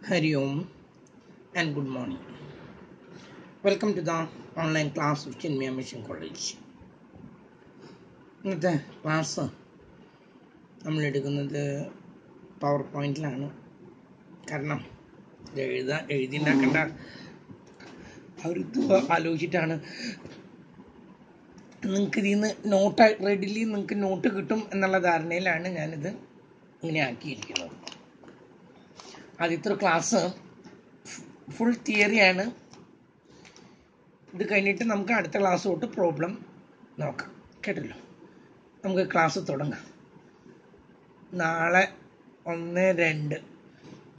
Hari Om and good morning. Welcome to the online class of Chinmaya Mission College. ഇന്നത്തെ class നമ്മൾ എടുക്കുന്നത് power പോയിന്റിലാണ്. കാരണം എഴുതി ഉണ്ടാക്കേണ്ട ഒരു ആലോചിച്ചിട്ടാണ്. നിങ്ങൾക്ക് ഇതിൽ നിന്ന് നോട്ട് റെഡിലി നിങ്ങൾക്ക് നോട്ട് കിട്ടും എന്നുള്ള ധാരണയിലാണ് ഞാനിത് ഇങ്ങനെ ആക്കിയിരിക്കുന്നത്. ആദ്യത്തെ ക്ലാസ് ഫുൾ തിയറിയാണ്. ഇത് കഴിഞ്ഞിട്ട് നമുക്ക് അടുത്ത ക്ലാസ് തൊട്ട് പ്രോബ്ലം നോക്കാം. കേട്ടല്ലോ, നമുക്ക് ക്ലാസ് തുടങ്ങാം. നാളെ 1-2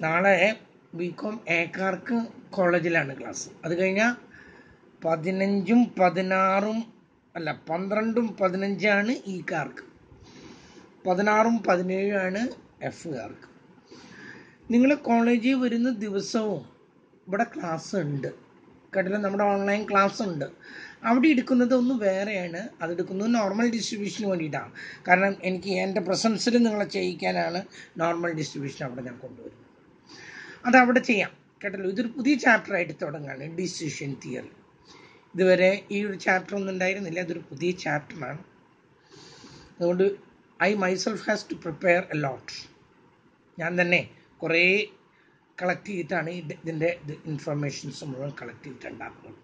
നാളെ ബികോം എക്കാർക്ക് കോളേജിലാണ് ക്ലാസ്. അത് കഴിഞ്ഞാൽ 15-ഉം 16-ഉം അല്ല 12-ഉം 15-ആണ് ഇക്കാർക്ക്, 16-ഉം 17-ആണ് എഫുകാർക്ക്. നിങ്ങൾ കോളേജിൽ വരുന്ന ദിവസവും ഇവിടെ ക്ലാസ് ഉണ്ട്. കേട്ടില്ല, നമ്മുടെ ഓൺലൈൻ ക്ലാസ് ഉണ്ട്. അവിടെ എടുക്കുന്നത് ഒന്ന് വേറെയാണ്. അതെടുക്കുന്നത് നോർമൽ ഡിസ്ട്രിബ്യൂഷന് വേണ്ടിയിട്ടാണ്. കാരണം എനിക്ക് എൻ്റെ പ്രസൻസിൽ നിങ്ങളെ ചെയ്യിക്കാനാണ് നോർമൽ ഡിസ്ട്രിബ്യൂഷൻ അവിടെ ഞാൻ കൊണ്ടുവരുന്നത്. അതവിടെ ചെയ്യാം. കേട്ടല്ലോ, ഇതൊരു പുതിയ ചാപ്റ്റർ ആയിട്ട് തുടങ്ങുകയാണ്, ഡിസിഷൻ തിയറി. ഇതുവരെ ഈ ഒരു ചാപ്റ്റർ ഒന്നും ഉണ്ടായിരുന്നില്ല. അതൊരു പുതിയ ചാപ്റ്ററാണ്. അതുകൊണ്ട് I myself has to prepare a lot. ഞാൻ തന്നെ കുറേ കളക്ട് ചെയ്തിട്ടാണ് ഇതിൻ്റെ ഇൻഫർമേഷൻസ് മുഴുവൻ കളക്ട് ചെയ്തിട്ടുണ്ടാക്കുന്നത്.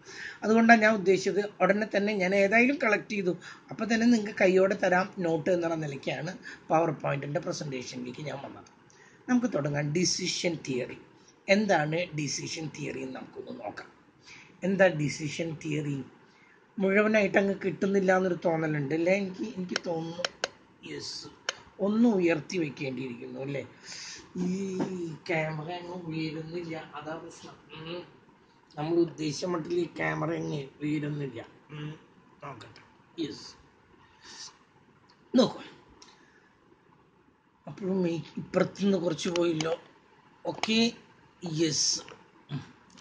അതുകൊണ്ടാണ് ഞാൻ ഉദ്ദേശിച്ചത് ഉടനെ തന്നെ ഞാൻ ഏതായാലും കളക്ട് ചെയ്തു, അപ്പോൾ തന്നെ നിങ്ങൾക്ക് കൈയോടെ തരാം നോട്ട് എന്നുള്ള നിലയ്ക്കാണ് പവർ പോയിന്റിൻ്റെ പ്രസൻറ്റേഷനിലേക്ക് ഞാൻ വന്നത്. നമുക്ക് തുടങ്ങാം. Decision theory. എന്താണ് ഡിസിഷൻ തിയറി എന്ന് നമുക്കൊന്ന് നോക്കാം. എന്താ ഡിസിഷൻ തിയറി? മുഴുവനായിട്ട് അങ്ങ് കിട്ടുന്നില്ല എന്നൊരു തോന്നലുണ്ട് അല്ലേ? എനിക്ക് തോന്നുന്നു. യെസ്, ഒന്ന് ഉയർത്തി വെക്കേണ്ടിയിരിക്കുന്നു അല്ലേ? ഈ ക്യാമറ അങ്ങ് ഉയരുന്നില്ല, അതാ പ്രശ്നം. നമ്മൾ ഉദ്ദേശിച്ച മട്ടിൽ ഈ ക്യാമറ അങ്ങ് ഉയരുന്നില്ല. നോക്കട്ടെ. യെസ്, നോക്കൂ. അപ്പോഴും ഇപ്പുറത്തുനിന്ന് കുറച്ച് പോയില്ലോ. Okay, yes.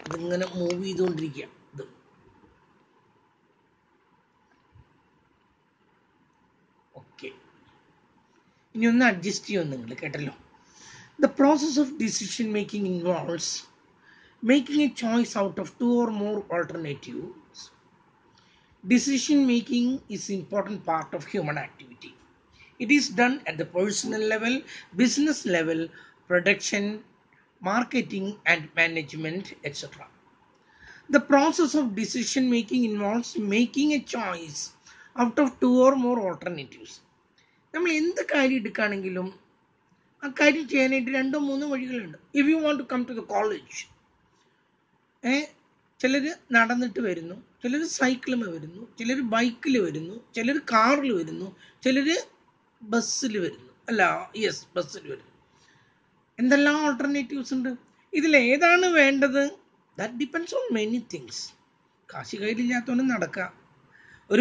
അതിങ്ങനെ മൂവ് ചെയ്തുകൊണ്ടിരിക്കുക. ഇത് ഓക്കെ. ഇനി ഒന്ന് അഡ്ജസ്റ്റ് ചെയ്യുമോ നിങ്ങൾ? കേട്ടല്ലോ. The process of decision making involves making a choice out of 2 or more alternatives. Decision making is an important part of human activity. It is done at the personal level, business level, production, marketing and management, etc. The process of decision making involves making a choice out of 2 or more alternatives. നമ്മൾ എന്ത് കാര്യം എടുക്കുകയാണെങ്കിലും ആ കാര്യം ചെയ്യാനായിട്ട് 2-3 വഴികളുണ്ട്. If you want to come to the college, ചിലർ നടന്നിട്ട് വരുന്നു, ചിലർ സൈക്കിളിൽ വരുന്നു, ചിലർ ബൈക്കിൽ വരുന്നു, ചിലർ കാറിൽ വരുന്നു, ചിലർ ബസ്സിൽ വരുന്നു. ബസ്സിൽ വരുന്നു. എന്തെല്ലാം ഓൾട്ടർനേറ്റീവ്സ് ഉണ്ട്. ഇതിലേതാണ് വേണ്ടത്? That depends on many things. കാശ് കയ്യിലില്ലാത്തവന് നടക്കുക.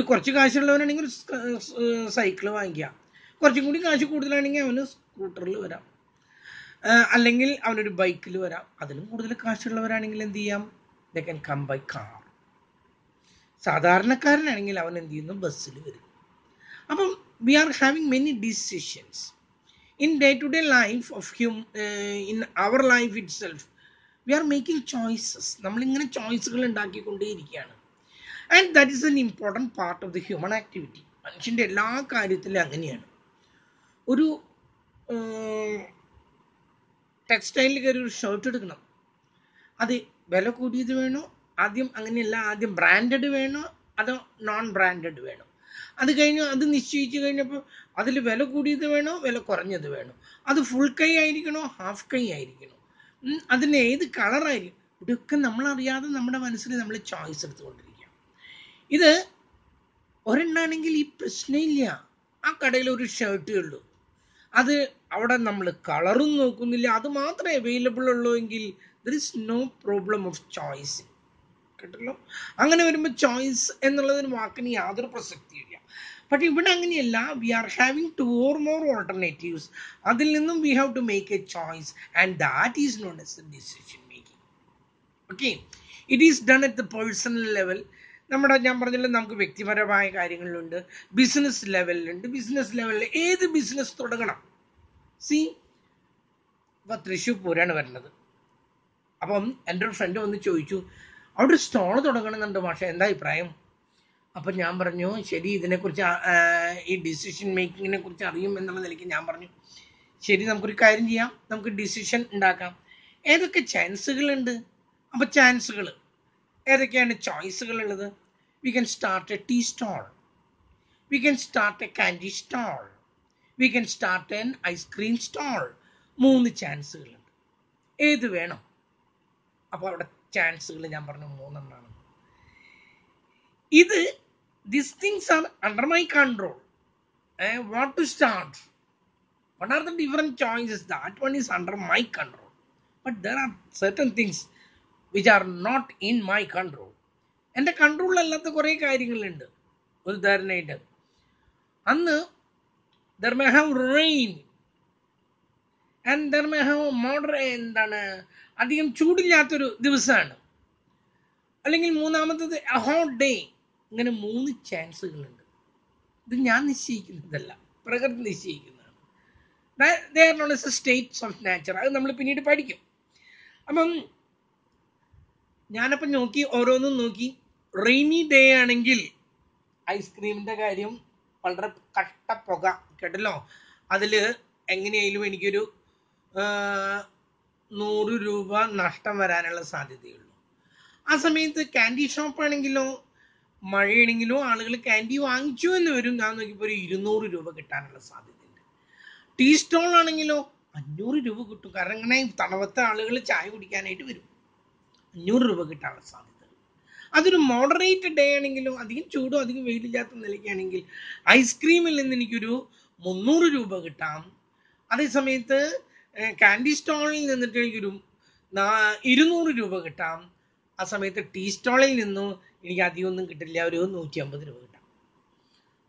കുറച്ച് കാശുള്ളവനാണെങ്കിൽ സൈക്കിൾ വാങ്ങിക്കാം. കുറച്ചും കൂടി കാശ് കൂടുതലാണെങ്കിൽ അവന് സ്കൂട്ടറിൽ വരാം, അല്ലെങ്കിൽ അവനൊരു ബൈക്കിൽ വരാം. അതിലും കൂടുതൽ കാശുള്ളവരാണെങ്കിൽ എന്ത് ചെയ്യാം? They can come by car. സാധാരണക്കാരനാണെങ്കിൽ അവൻ എന്ത് ചെയ്യുന്നു? ബസ്സിൽ വരും. അപ്പം we are having many decisions in day to day life of in our life itself. We are making choices. നമ്മളിങ്ങനെ ചോയ്സുകൾ ഉണ്ടാക്കിക്കൊണ്ടേയിരിക്കുകയാണ്. And that is an important part of the human activity. മനുഷ്യൻ്റെ എല്ലാ കാര്യത്തിലും അങ്ങനെയാണ്. ഒരു ടെക്സ്റ്റൈലിൽ കയറി ഒരു ഷർട്ട് എടുക്കണം. അത് വില കൂടിയത് വേണോ? ആദ്യം ബ്രാൻഡഡ് വേണോ അതോ നോൺ ബ്രാൻഡഡ് വേണോ? അത് കഴിഞ്ഞു അത് നിശ്ചയിച്ചു കഴിഞ്ഞപ്പോൾ അതിൽ വില കൂടിയത് വേണോ വില കുറഞ്ഞത് വേണോ? അത് ഫുൾ കൈ ആയിരിക്കണോ ഹാഫ് കൈ ആയിരിക്കണോ? അതിന് ഏത് കളറായിരിക്കും? ഇതൊക്കെ നമ്മളറിയാതെ നമ്മുടെ മനസ്സിൽ നമ്മൾ ചോയ്സ് എടുത്തുകൊണ്ടിരിക്കുക. ഇത് ഒരെണ്ണാണെങ്കിൽ ഈ പ്രശ്നമില്ല. ആ കടയിൽ ഒരു ഷർട്ടേ ഉള്ളൂ, അത് അവിടെ നമ്മൾ കളറും നോക്കുന്നില്ല, അത് മാത്രമേ അവൈലബിൾ ഉള്ളൂ എങ്കിൽ there is no problem of choice. കേട്ടല്ലോ. അങ്ങനെ വരുമ്പോൾ ചോയ്സ് എന്നുള്ളതിന് വാക്കിന് യാതൊരു പ്രസക്തിയില്ല. പക്ഷെ ഇവിടെ അങ്ങനെയല്ല. We are having 2 or more alternatives. അതിൽ നിന്നും we have to make a choice and that is known as a decision making. Okay, it is done at the personal level. ഞാൻ പറഞ്ഞല്ലോ, നമുക്ക് വ്യക്തിപരമായ കാര്യങ്ങളിലുണ്ട്, ബിസിനസ് ലെവലിലുണ്ട്. ബിസിനസ് ലെവലിൽ ഏത് ബിസിനസ് തുടങ്ങണം? ഇപ്പൊ തൃശ്ശൂർ പൂരാണ് വരുന്നത്. അപ്പം എൻ്റെ ഒരു ഫ്രണ്ട് വന്ന് ചോദിച്ചു, അവിടെ ഒരു സ്റ്റോൾ തുടങ്ങണമെന്നുണ്ട് പക്ഷേ എന്താ അഭിപ്രായം? അപ്പം ഞാൻ പറഞ്ഞു ശരി, ഇതിനെക്കുറിച്ച് ഈ ഡിസിഷൻ മേക്കിങ്ങിനെ കുറിച്ച് അറിയും എന്നുള്ള നിലയ്ക്ക് ഞാൻ പറഞ്ഞു ശരി, നമുക്കൊരു കാര്യം ചെയ്യാം, നമുക്ക് ഡിസിഷൻ ഉണ്ടാക്കാം. ഏതൊക്കെ ചാൻസുകളുണ്ട്? അപ്പം ചാൻസുകൾ ഏതൊക്കെയാണ്? ചോയ്സുകൾ ഉള്ളത്. We can start a tea stall, we can start a candy stall, we can start an ice cream stall. 3 ചാൻസുകളുണ്ട്. ഏത് വേണം? അപ്പോൾ അവിടെ ചാൻസുകൾ ഞാൻ പറഞ്ഞു 3 ഇത് these things are under my control. What to start? What are the different choices? That one is under my control. But there are certain things which are not in my control. എൻ്റെ കൺട്രോളിലല്ലാത്ത കുറേ കാര്യങ്ങളുണ്ട്. ഒരു ഉദാഹരണമായിട്ട് അന്ന് there may have rain and there may have അധികം ചൂടില്ലാത്തൊരു ദിവസമാണ്, അല്ലെങ്കിൽ മൂന്നാമത്തത് ഹോട്ട് ഡേ. ഇങ്ങനെ 3 ചാൻസുകളുണ്ട്. ഇത് ഞാൻ നിശ്ചയിക്കുന്നതല്ല, പ്രകൃതി നിശ്ചയിക്കുന്നതാണ്. They are known as the states of nature. അത് നമ്മൾ പിന്നീട് പഠിക്കും. അപ്പം ഞാനപ്പം നോക്കി, ഓരോന്നും നോക്കി. റെയിനി ഡേ ആണെങ്കിൽ ഐസ്ക്രീമിൻ്റെ കാര്യം വളരെ കട്ട പുക കേട്ടല്ലോ, അതിൽ എങ്ങനെയായാലും എനിക്കൊരു 100 രൂപ നഷ്ടം വരാനുള്ള സാധ്യതയുള്ളൂ. ആ സമയത്ത് കാൻഡി ഷോപ്പ് ആണെങ്കിലോ, മഴയാണെങ്കിലോ ആളുകൾ കാൻഡി വാങ്ങിച്ചു എന്ന് വരും. ഞാൻ നോക്കിയപ്പോൾ ഒരു 200 രൂപ കിട്ടാനുള്ള സാധ്യതയുണ്ട്. ടീ സ്റ്റോൾ ആണെങ്കിലോ 500 രൂപ കിട്ടും. കാരണം ഇങ്ങനെ തണുപ്പത്തെ ആളുകൾ ചായ കുടിക്കാനായിട്ട് വരും. 500 രൂപ കിട്ടാനുള്ള സാധ്യത. അതൊരു മോഡറേറ്റ് ഡേ ആണെങ്കിലും, അധികം ചൂടോ അധികം വെയിലില്ലാത്ത നിലയ്ക്കാണെങ്കിൽ ഐസ്ക്രീമിൽ നിന്ന് എനിക്കൊരു 300 രൂപ കിട്ടാം. അതേസമയത്ത് കാൻഡി സ്റ്റോളിൽ നിന്നിട്ട് എനിക്കൊരു 200 രൂപ കിട്ടാം. ആ സമയത്ത് ടീ സ്റ്റോളിൽ നിന്നും എനിക്ക് അധികം ഒന്നും കിട്ടില്ല, ഒരു 150 രൂപ കിട്ടാം.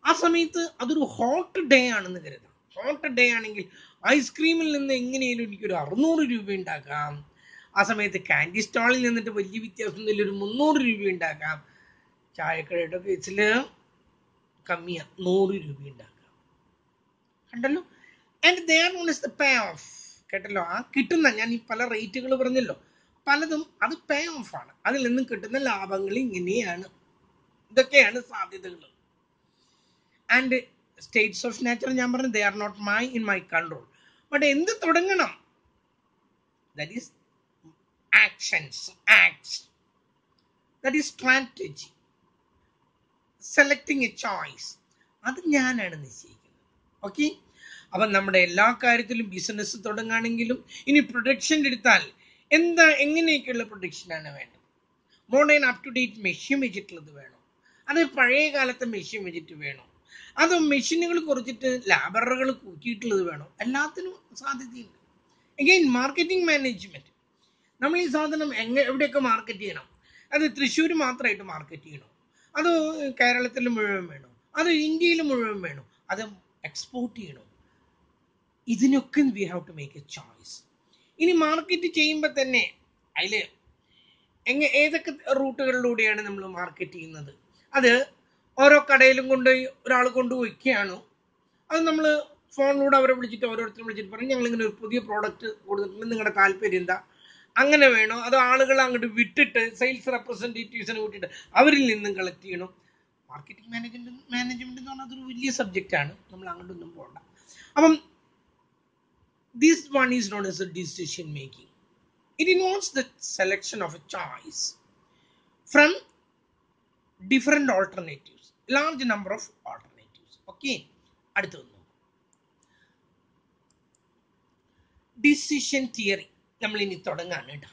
ആ സമയത്ത് അതൊരു ഹോട്ട് ഡേ ആണെന്ന് കരുതാം. ഹോട്ട് ഡേ ആണെങ്കിൽ ഐസ്ക്രീമിൽ നിന്ന് എങ്ങനെയാലും എനിക്കൊരു 600 രൂപ ഉണ്ടാക്കാം. ആ സമയത്ത് കാൻഡി സ്റ്റോളിൽ നിന്നിട്ട് വലിയ വ്യത്യാസമൊന്നുമില്ല, ഒരു 300 രൂപ ഉണ്ടാക്കാം. ചായക്കടയുടെ കേസിൽ കമ്മിയാണ്, 100 രൂപ ഉണ്ടാക്കാം. കണ്ടല്ലോ. And they R known as the pay of. കേട്ടല്ലോ, ആ കിട്ടുന്ന, ഞാൻ ഈ പല റേറ്റുകൾ പറഞ്ഞല്ലോ, പലതും അത് പേ ഓഫ് ആണ്. അതിൽ നിന്നും കിട്ടുന്ന ലാഭങ്ങൾ ഇങ്ങനെയാണ്. ഇതൊക്കെയാണ് സാധ്യതകൾ. ആൻഡ് സ്റ്റേറ്റ്സ് ഓഫ് നേച്ചർ ഞാൻ പറഞ്ഞു, they are not in my control. But എന്ത് തുടങ്ങണം? That is acts. That is strategy. Selecting a choice. അത് ഞാനാണ് നിശ്ചയിക്കുന്നത്. ഓക്കെ. അപ്പം നമ്മുടെ എല്ലാ കാര്യത്തിലും ബിസിനസ് തുടങ്ങുകയാണെങ്കിലും, ഇനി പ്രൊഡക്ഷൻ എടുത്താൽ എങ്ങനെയൊക്കെയുള്ള പ്രൊഡക്ഷനാണ് വേണ്ടത്? Modern up to date machine വെച്ചിട്ടുള്ളത് വേണോ? അത് പഴയ കാലത്തെ മെഷീൻ വെച്ചിട്ട് വേണോ? അതോ മെഷീനുകൾ കുറച്ചിട്ട് ലാബറുകൾ കൂട്ടിയിട്ടുള്ളത് വേണോ? എല്ലാത്തിനും സാധ്യതയുണ്ട്. Again marketing management. നമ്മൾ ഈ സാധനം എവിടെയൊക്കെ മാർക്കറ്റ് ചെയ്യണം? അത് തൃശ്ശൂർ മാത്രമായിട്ട് മാർക്കറ്റ് ചെയ്യണോ? അത് കേരളത്തിൽ മുഴുവൻ വേണോ? അത് ഇന്ത്യയിൽ മുഴുവൻ വേണോ? അത് എക്സ്പോർട്ട് ചെയ്യണോ? ഇതിനൊക്കെ we have to make a choice. ഇനി മാർക്കറ്റ് ചെയ്യുമ്പോൾ തന്നെ അതിൽ ഏതൊക്കെ റൂട്ടുകളിലൂടെയാണ് നമ്മൾ മാർക്കറ്റ് ചെയ്യുന്നത്? അത് ഓരോ കടയിലും ഒരാൾ കൊണ്ടുവയ്ക്കുകയാണോ? അത് നമ്മൾ ഫോണിലൂടെ അവരെ വിളിച്ചിട്ട് ഓരോരുത്തരും വിളിച്ചിട്ട് പറയും, ഞങ്ങളിങ്ങനെ ഒരു പുതിയ പ്രോഡക്റ്റ് കൊടുത്തിട്ടുണ്ട്, നിങ്ങളുടെ താല്പര്യം എന്താ? അങ്ങനെ വേണോ? അതോ ആളുകൾ അങ്ങോട്ട് വിട്ടിട്ട് സെയിൽസ് റെപ്രസെൻറ്റേറ്റീവ്സിനെ വിട്ടിട്ട് അവരിൽ നിന്നും കളക്ട് ചെയ്യണോ? മാർക്കറ്റിംഗ് മാനേജ്മെന്റ് എന്ന് പറഞ്ഞാൽ അതൊരു വലിയ സബ്ജക്റ്റാണ്, നമ്മൾ അങ്ങോട്ടൊന്നും പോകണ്ട. അപ്പം this one is known as a decision making. It involves the selection of a choice from different alternatives, large number of alternatives. Okay, അടുത്ത ഒന്ന് ഡിസിഷൻ തിയറി. നമ്മൾ ഇനി തുടങ്ങാണ് കേട്ടോ.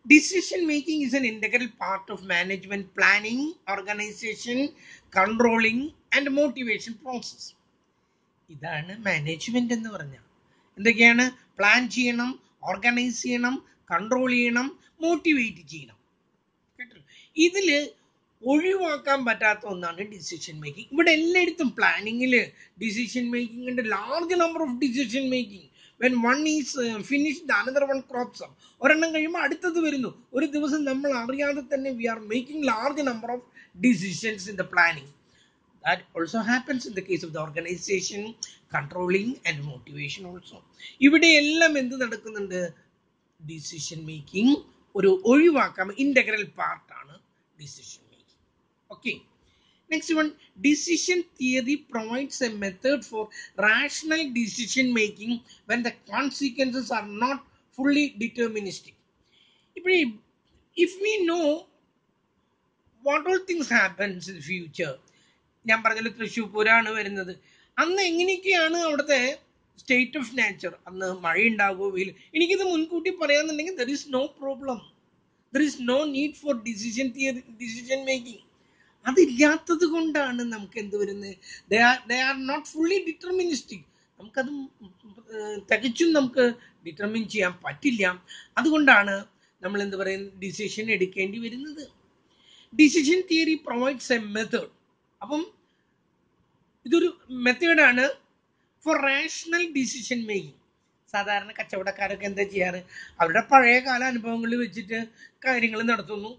Decision making is an integral part of management planning, organization, controlling and motivation process. ഇതാണ് management എന്ന് പറഞ്ഞാൽ. എന്തൊക്കെയാണ്? Plan ചെയ്യണം, ഓർഗനൈസ് ചെയ്യണം, കൺട്രോൾ ചെയ്യണം, മോട്ടിവേറ്റ് ചെയ്യണം. കേട്ടല്ലോ. ഇതില് ഒഴിവാക്കാൻ പറ്റാത്ത ഒന്നാണ് ഡിസിഷൻ മേക്കിംഗ്. ഇവിടെ എല്ലായിടത്തും പ്ലാനിങ്ങിൽ ഡിസിഷൻ മേക്കിംഗ് ഉണ്ട്. Large number of decision making. when one is finished, the another one crops up. ഒരെണ്ണം കഴിയുമ്പോൾ അടുത്തത് വരുന്നു. ഒരു ദിവസം നമ്മൾ അറിയാതെ തന്നെ we are making large number of decisions in the planning. That also happens in the case of the organization, controlling and motivation also. ഇവിടെ എല്ലാം എന്ത് നടക്കുന്നുണ്ട്? ഡിസിഷൻ മേക്കിംഗ് ഒരു ഒഴിവാക്കാം ഇന്റഗ്രൽ പാർട്ടാണ് decision making. Okay, next one, decision theory provides a method for rational decision making when the consequences are not fully deterministic. ഇപ്പോൾ if we know what all things happens in future, ഞാൻ പറഞ്ഞല്ലോ തൃശ്ശൂർ പൂരമാണ് വരുന്നത്, അന്ന് എങ്ങനെയൊക്കെയാണ് അവിടുത്തെ state of nature, അന്ന് മഴ ഉണ്ടാകുമോ വെയിൽ, എനിക്കിത് മുൻകൂട്ടി പറയാന്നുണ്ടെങ്കിൽ there is no problem, there is no need for decision making. അതില്ലാത്തത് കൊണ്ടാണ് നമുക്ക് എന്ത് വരുന്നത്, they are not fully deterministic. നമുക്കത് തികച്ചും നമുക്ക് ഡിറ്റർമിൻ ചെയ്യാൻ പറ്റില്ല. അതുകൊണ്ടാണ് നമ്മൾ എന്ത് പറയുന്നത്, ഡിസിഷൻ എടുക്കേണ്ടി വരുന്നത്. Decision theory provides a method. അപ്പം ഇതൊരു മെത്തേഡാണ് ഫോർ റാഷണൽ ഡിസിഷൻ മേക്കിംഗ്. സാധാരണ കച്ചവടക്കാരൊക്കെ എന്താ ചെയ്യാറ്, അവരുടെ പഴയ കാല അനുഭവങ്ങളിൽ വെച്ചിട്ട് കാര്യങ്ങൾ നടത്തുന്നു.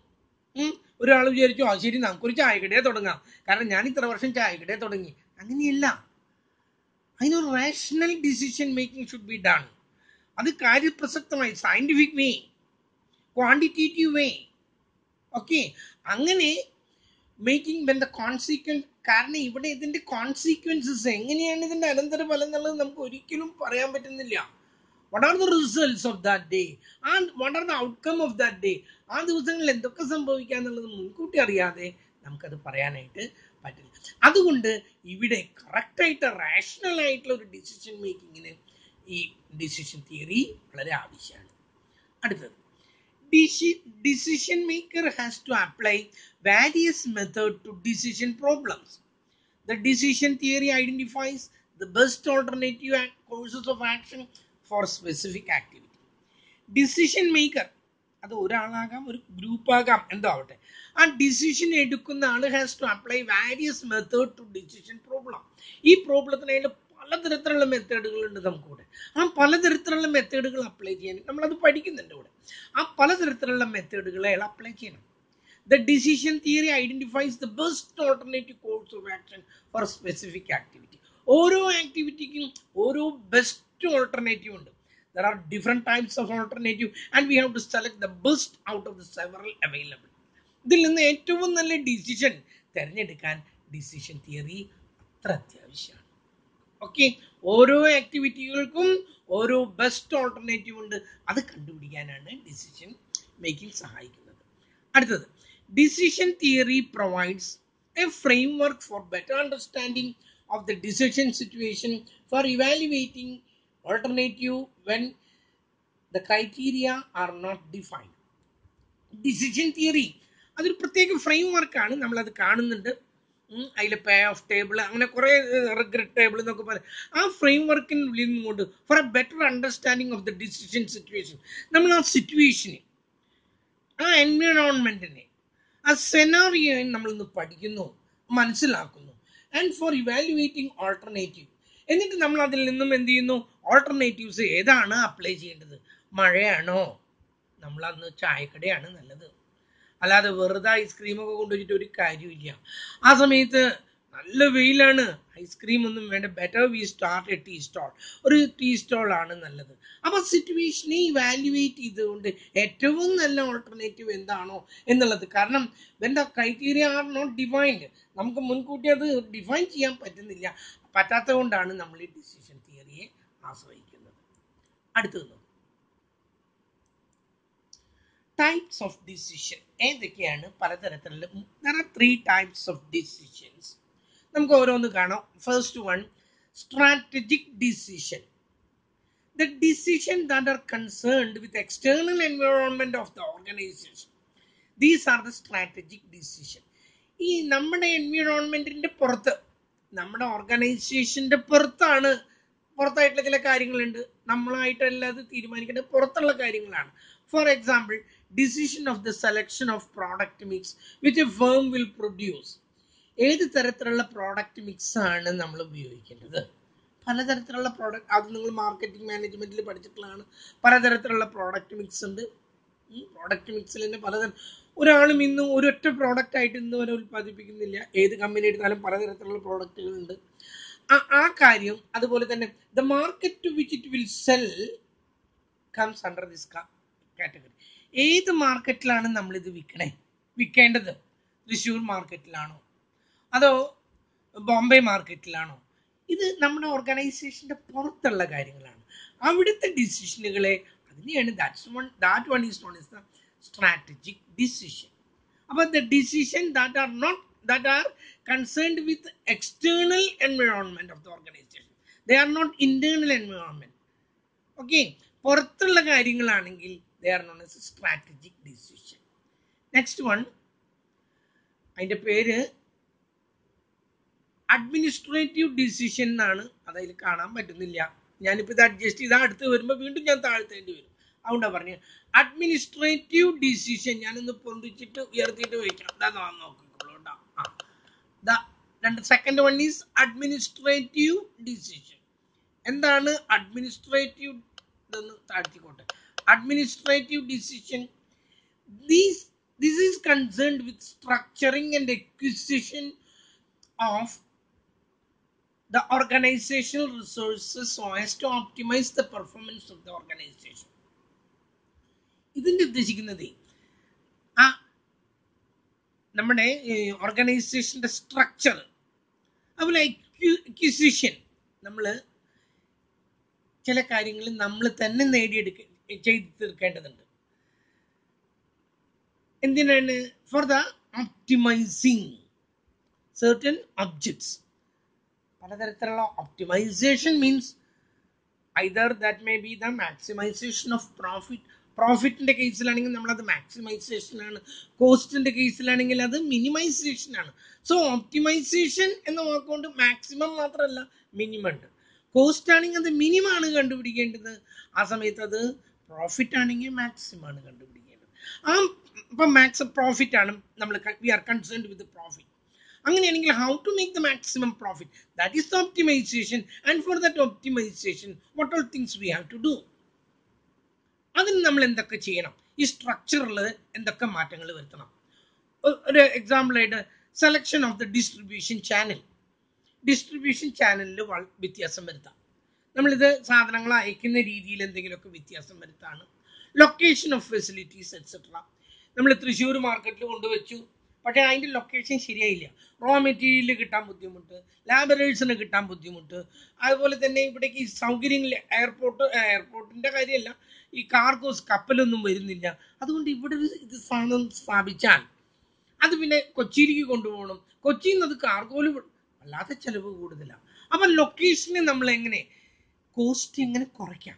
ഒരാൾ വിചാരിച്ചു ആ ശരി നമുക്കൊരു ചായക്കടയെ തുടങ്ങാം, കാരണം ഞാൻ ഇത്ര വർഷം ചായക്കടയെ തുടങ്ങി. അങ്ങനെയല്ല, അതിനൊരു rational decision making should be done. അത് കാര്യപ്രസക്തമായി സയന്റിഫിക് വേ, ക്വാണ്ടിറ്റേറ്റീവ് വേ. ഓക്കെ, അങ്ങനെ മേക്കിംഗ് വെൻ ദ കോൺസിക്വൻസ്. കാരണം ഇവിടെ ഇതിന്റെ കോൺസിക്വൻസസ് എങ്ങനെയാണ്, ഇതിന്റെ അനന്തരഫലം എന്നുള്ളത് നമുക്ക് ഒരിക്കലും പറയാൻ പറ്റുന്നില്ല. What are the results of that day and what are the outcome of that day. ആ ദിവസങ്ങളിൽ എന്തൊക്കെ സംഭവിക്കുക എന്നുള്ളത് മുൻകൂട്ടി അറിയാതെ നമുക്കത് പറയാനായിട്ട് പറ്റില്ല. അതുകൊണ്ട് ഇവിടെ കറക്റ്റായിട്ട് റാഷണൽ ആയിട്ടുള്ള ഒരു ഡിസിഷൻ മേക്കിങ്ങിന് ഈ ഡിസിഷൻ തിയറി വളരെ ആവശ്യമാണ്. അടുത്തത്, decision maker has to apply various methods to decision problems. The decision theory identifies the best alternative courses of action for specific activity. Decision maker, അത് ഒരാളാകാം ഒരു ഗ്രൂപ്പ് ആകാം എന്തോ ആവട്ടെ, ആ ഡിസിഷൻ എടുക്കുന്ന ആൾ has to apply various method to decision problem. ഈ പ്രോബ്ലത്തിനായിട്ട് പലതരത്തിലുള്ള മെത്തേഡുകളുണ്ട് നമുക്കിവിടെ. ആ പലതരത്തിലുള്ള മെത്തേഡുകൾ അപ്ലൈ ചെയ്യാൻ നമ്മളത് പഠിക്കുന്നുണ്ട് ഇവിടെ. ആ പലതരത്തിലുള്ള മെത്തേഡുകൾ അയാൾ അപ്ലൈ ചെയ്യണം. The decision theory identifies the best alternative course of action for specific activity. ഓരോ ആക്ടിവിറ്റിക്കും ഓരോ ബെസ്റ്റ് ഓൾട്ടർനേറ്റീവ് ഉണ്ട്. There are different types of alternative and we have to select the best out of the several available. ഇതിൽ നിന്ന് ഏറ്റവും നല്ല decision തിരഞ്ഞെടുക്കാൻ decision theory അത്ര അത്യാവശ്യമാണ്. ഓക്കെ, ഓരോ ആക്ടിവിറ്റികൾക്കും ഓരോ ബെസ്റ്റ് ഓൾട്ടർനേറ്റീവ് ഉണ്ട്. അത് കണ്ടുപിടിക്കാനാണ് ഡിസിഷൻ മേക്കിംഗ് സഹായിക്കുന്നത്. അടുത്തത്, decision theory provides a framework for better understanding of the decision situation for evaluating alternative when the criteria are not defined. Decision theory അതൊരു പ്രത്യേക ഫ്രെയിം വർക്കാണ്, നമ്മളത് കാണുന്നുണ്ട്. അതിൽ പേ ഓഫ് ടേബിൾ, അങ്ങനെ കുറേ റിഗ്രറ്റ് ടേബിൾ എന്നൊക്കെ പറയും. ആ ഫ്രെയിം വർക്കിനുള്ളിൽ നിന്നുകൊണ്ട് for a better understanding of the decision situation, നമ്മൾ ആ സിറ്റുവേഷനെ, ആ എൻവിറോൺമെന്റിനെ, ആ സെനാറിയോ നമ്മളൊന്ന് പഠിക്കുന്നു, മനസ്സിലാക്കുന്നു. ആൻഡ് ഫോർ ഇവാലുവേറ്റിംഗ് ഓൾട്ടർനേറ്റീവ്, എന്നിട്ട് നമ്മൾ അതിൽ നിന്നും എന്ത് ചെയ്യുന്നു, ഓൾട്ടർനേറ്റീവ്സ് ഏതാണ് അപ്ലൈ ചെയ്യേണ്ടത്. മഴയാണോ, നമ്മളന്ന് ചായക്കടയാണ് നല്ലത്, അല്ലാതെ വെറുതെ ഐസ്ക്രീമൊക്കെ കൊണ്ടുവച്ചിട്ട് ഒരു കാര്യമില്ല. ആ സമയത്ത് നല്ല വെയിലാണ്, ഐസ്ക്രീം ഒന്നും വേണ്ട, better we start a tea stall, ഒരു ടീ സ്റ്റോൾ ആണ് നല്ലത്. അപ്പൊ സിറ്റുവേഷനെ ഇവാലുവേറ്റ് ചെയ്തുകൊണ്ട് ഏറ്റവും നല്ല ഓൾട്ടർനേറ്റീവ് എന്താണോ എന്നുള്ളത്, കാരണം when the criteria are not defined, നമുക്ക് മുൻകൂട്ടി അത് ഡിഫൈൻ ചെയ്യാൻ പറ്റാത്തത് കൊണ്ടാണ് നമ്മൾ ഈ ഡിസിഷൻ തിയറിയെ ആശ്രയിക്കുന്നത്. അടുത്തത്, ടൈപ്സ് ഓഫ് ഡിസിഷൻ ഏതൊക്കെയാണ്? പലതരത്തിലുള്ള, there are 3 types of decisions. നമുക്ക് ഓരോന്ന് കാണാം. First one, strategic decision. The decision that are concerned with external environment of the organization. These are the strategic decision. ഈ നമ്മുടെ എൻവിറോൺമെന്റിന്റെ പുറത്ത്, നമ്മുടെ ഓർഗനൈസേഷന്റെ പുറത്തായിട്ടുള്ള ചില കാര്യങ്ങളുണ്ട്, നമ്മളായിട്ടല്ല അത് തീരുമാനിക്കേണ്ടത്, പുറത്തുള്ള കാര്യങ്ങളാണ്. For example, decision of the selection of product mix which a firm will produce. ഏത് തരത്തിലുള്ള പ്രോഡക്റ്റ് മിക്സ് ആണ് നമ്മൾ ഉപയോഗിക്കേണ്ടത്? പലതരത്തിലുള്ള പ്രോഡക്റ്റ്, അത് നിങ്ങൾ മാർക്കറ്റിംഗ് മാനേജ്മെന്റിൽ പഠിച്ചിട്ടുള്ളതാണ്. പലതരത്തിലുള്ള പ്രോഡക്റ്റ് മിക്സ് ഉണ്ട്. പ്രോഡക്റ്റ് മിക്സിൽ തന്നെ പലതരം, ഒരാളും ഇന്ന് ഒരൊറ്റ പ്രോഡക്റ്റ് ആയിട്ട് ഇന്ന് വരെ ഉൽപ്പാദിപ്പിക്കുന്നില്ല. ഏത് കമ്പനി എടുത്താലും പലതരത്തിലുള്ള പ്രോഡക്റ്റുകൾ ഉണ്ട്. ആ കാര്യം, അതുപോലെ തന്നെ the market to which it will sell comes under this category. ഏത് മാർക്കറ്റിലാണ് നമ്മളിത് വിൽക്കേണ്ടത്? തൃശ്ശൂർ മാർക്കറ്റിലാണോ അതോ ബോംബെ മാർക്കറ്റിലാണോ? ഇത് നമ്മുടെ ഓർഗനൈസേഷന്റെ പുറത്തുള്ള കാര്യങ്ങളാണ്. അവിടുത്തെ ഡിസിഷനുകളെ അതിനെയാണ് that one is known as the strategic decision. But the decision that are concerned with external environment of the organization, they are not internal environment. Okay, പുറത്തുള്ള കാര്യങ്ങളാണെങ്കിൽ they are known as a strategic decision. Next one, അതിന്റെ പേര് administrative decision എന്നാണ്. അതിൽ കാണാൻ പറ്റുന്നില്ല. ഞാനിപ്പോൾ ഇത് adjust ചെയ്താൽ അടുത്ത് വരുമ്പോൾ വീണ്ടും ഞാൻ താഴ്ത്തേണ്ടി വരും. അതുകൊണ്ടാണ് പറഞ്ഞത് അഡ്മിനിസ്ട്രേറ്റീവ് ഡിസിഷൻ. ഞാനൊന്ന് പൊന്തിച്ചിട്ട് ഉയർത്തിയിട്ട് വയ്ക്കാം. നോക്കിക്കോളൂ കേട്ടോ. Second one is administrative decision. എന്താണ് അഡ്മിനിസ്ട്രേറ്റീവ്? ഇതൊന്ന് താഴ്ത്തിക്കോട്ടെ. Administrative decision, this is concerned with structuring and acquisition of the organizational resources so as to optimize the performance of the organization. ഇതിന്റെ ഉദ്ദേശിക്കുന്നത് നമ്മുടെ ഓർഗനൈസേഷന്റെ സ്ട്രക്ചർ, അതുപോലെ അക്വിസിഷൻ. നമ്മൾ ചില കാര്യങ്ങൾ നമ്മൾ തന്നെ ചെയ്തു തീർക്കേണ്ടതുണ്ട്. എന്തിനാണ്? For the optimising certain objects. പലതരത്തിലുള്ള optimisation means either that may be the maximization of profit. പ്രോഫിറ്റിന്റെ കേസിലാണെങ്കിൽ നമ്മളത് മാക്സിമൈസേഷൻ ആണ്, കോസ്റ്റിന്റെ കേസിലാണെങ്കിൽ അത് മിനിമൈസേഷൻ ആണ്. സോ ഒപ്റ്റിമൈസേഷൻ എന്ന വാക്കുകൊണ്ട് മാക്സിമം മാത്രമല്ല മിനിമം ഉണ്ട്. കോസ്റ്റ് ആണെങ്കിൽ അത് മിനിമം ആണ് കണ്ടുപിടിക്കേണ്ടത്, ആ സമയത്ത് അത് പ്രോഫിറ്റ് ആണെങ്കിൽ മാക്സിമം ആണ് കണ്ടുപിടിക്കേണ്ടത്. ഇപ്പം മാക്സിമം പ്രോഫിറ്റ് ആണ് നമ്മൾ, we are concerned with profit. അങ്ങനെയാണെങ്കിൽ how to make the maximum profit, that is the optimization. And for that optimization what all things we have to do? അതിന് നമ്മൾ എന്തൊക്കെ ചെയ്യണം? ഈ സ്ട്രക്ചറിൽ എന്തൊക്കെ മാറ്റങ്ങൾ വരുത്തണം? ഒരു എക്സാമ്പിളായിട്ട് selection of the distribution channel. Distribution ചാനലിൽ വ്യത്യാസം വരുത്താം. നമ്മളിത് സാധനങ്ങൾ അയക്കുന്ന രീതിയിൽ എന്തെങ്കിലുമൊക്കെ വ്യത്യാസം വരുത്താണ്. Location of facilities etcetera. നമ്മൾ തൃശ്ശൂർ മാർക്കറ്റിൽ കൊണ്ടുവച്ചു, പക്ഷേ അതിൻ്റെ ലൊക്കേഷൻ ശരിയായില്ല. റോ മെറ്റീരിയൽ കിട്ടാൻ ബുദ്ധിമുട്ട്, ലാബറേഴ്സിന് കിട്ടാൻ ബുദ്ധിമുട്ട്, അതുപോലെ തന്നെ ഇവിടേക്ക് ഈ സൗകര്യങ്ങൾ എയർപോർട്ടിൻ്റെ കാര്യമല്ല, ഈ കാർഗോസ് കപ്പലൊന്നും വരുന്നില്ല. അതുകൊണ്ട് ഇവിടെ ഒരു ഇത് സാധനം സ്ഥാപിച്ചാൽ അത് പിന്നെ കൊച്ചിയിലേക്ക് കൊണ്ടുപോകണം. കൊച്ചിയിൽ നിന്ന് അത് കാർഗോയിൽ വല്ലാതെ ചിലവ് കൂടുതലാണ്. അപ്പം ലൊക്കേഷനെ നമ്മൾ എങ്ങനെ കോസ്റ്റ് എങ്ങനെ കുറയ്ക്കാം?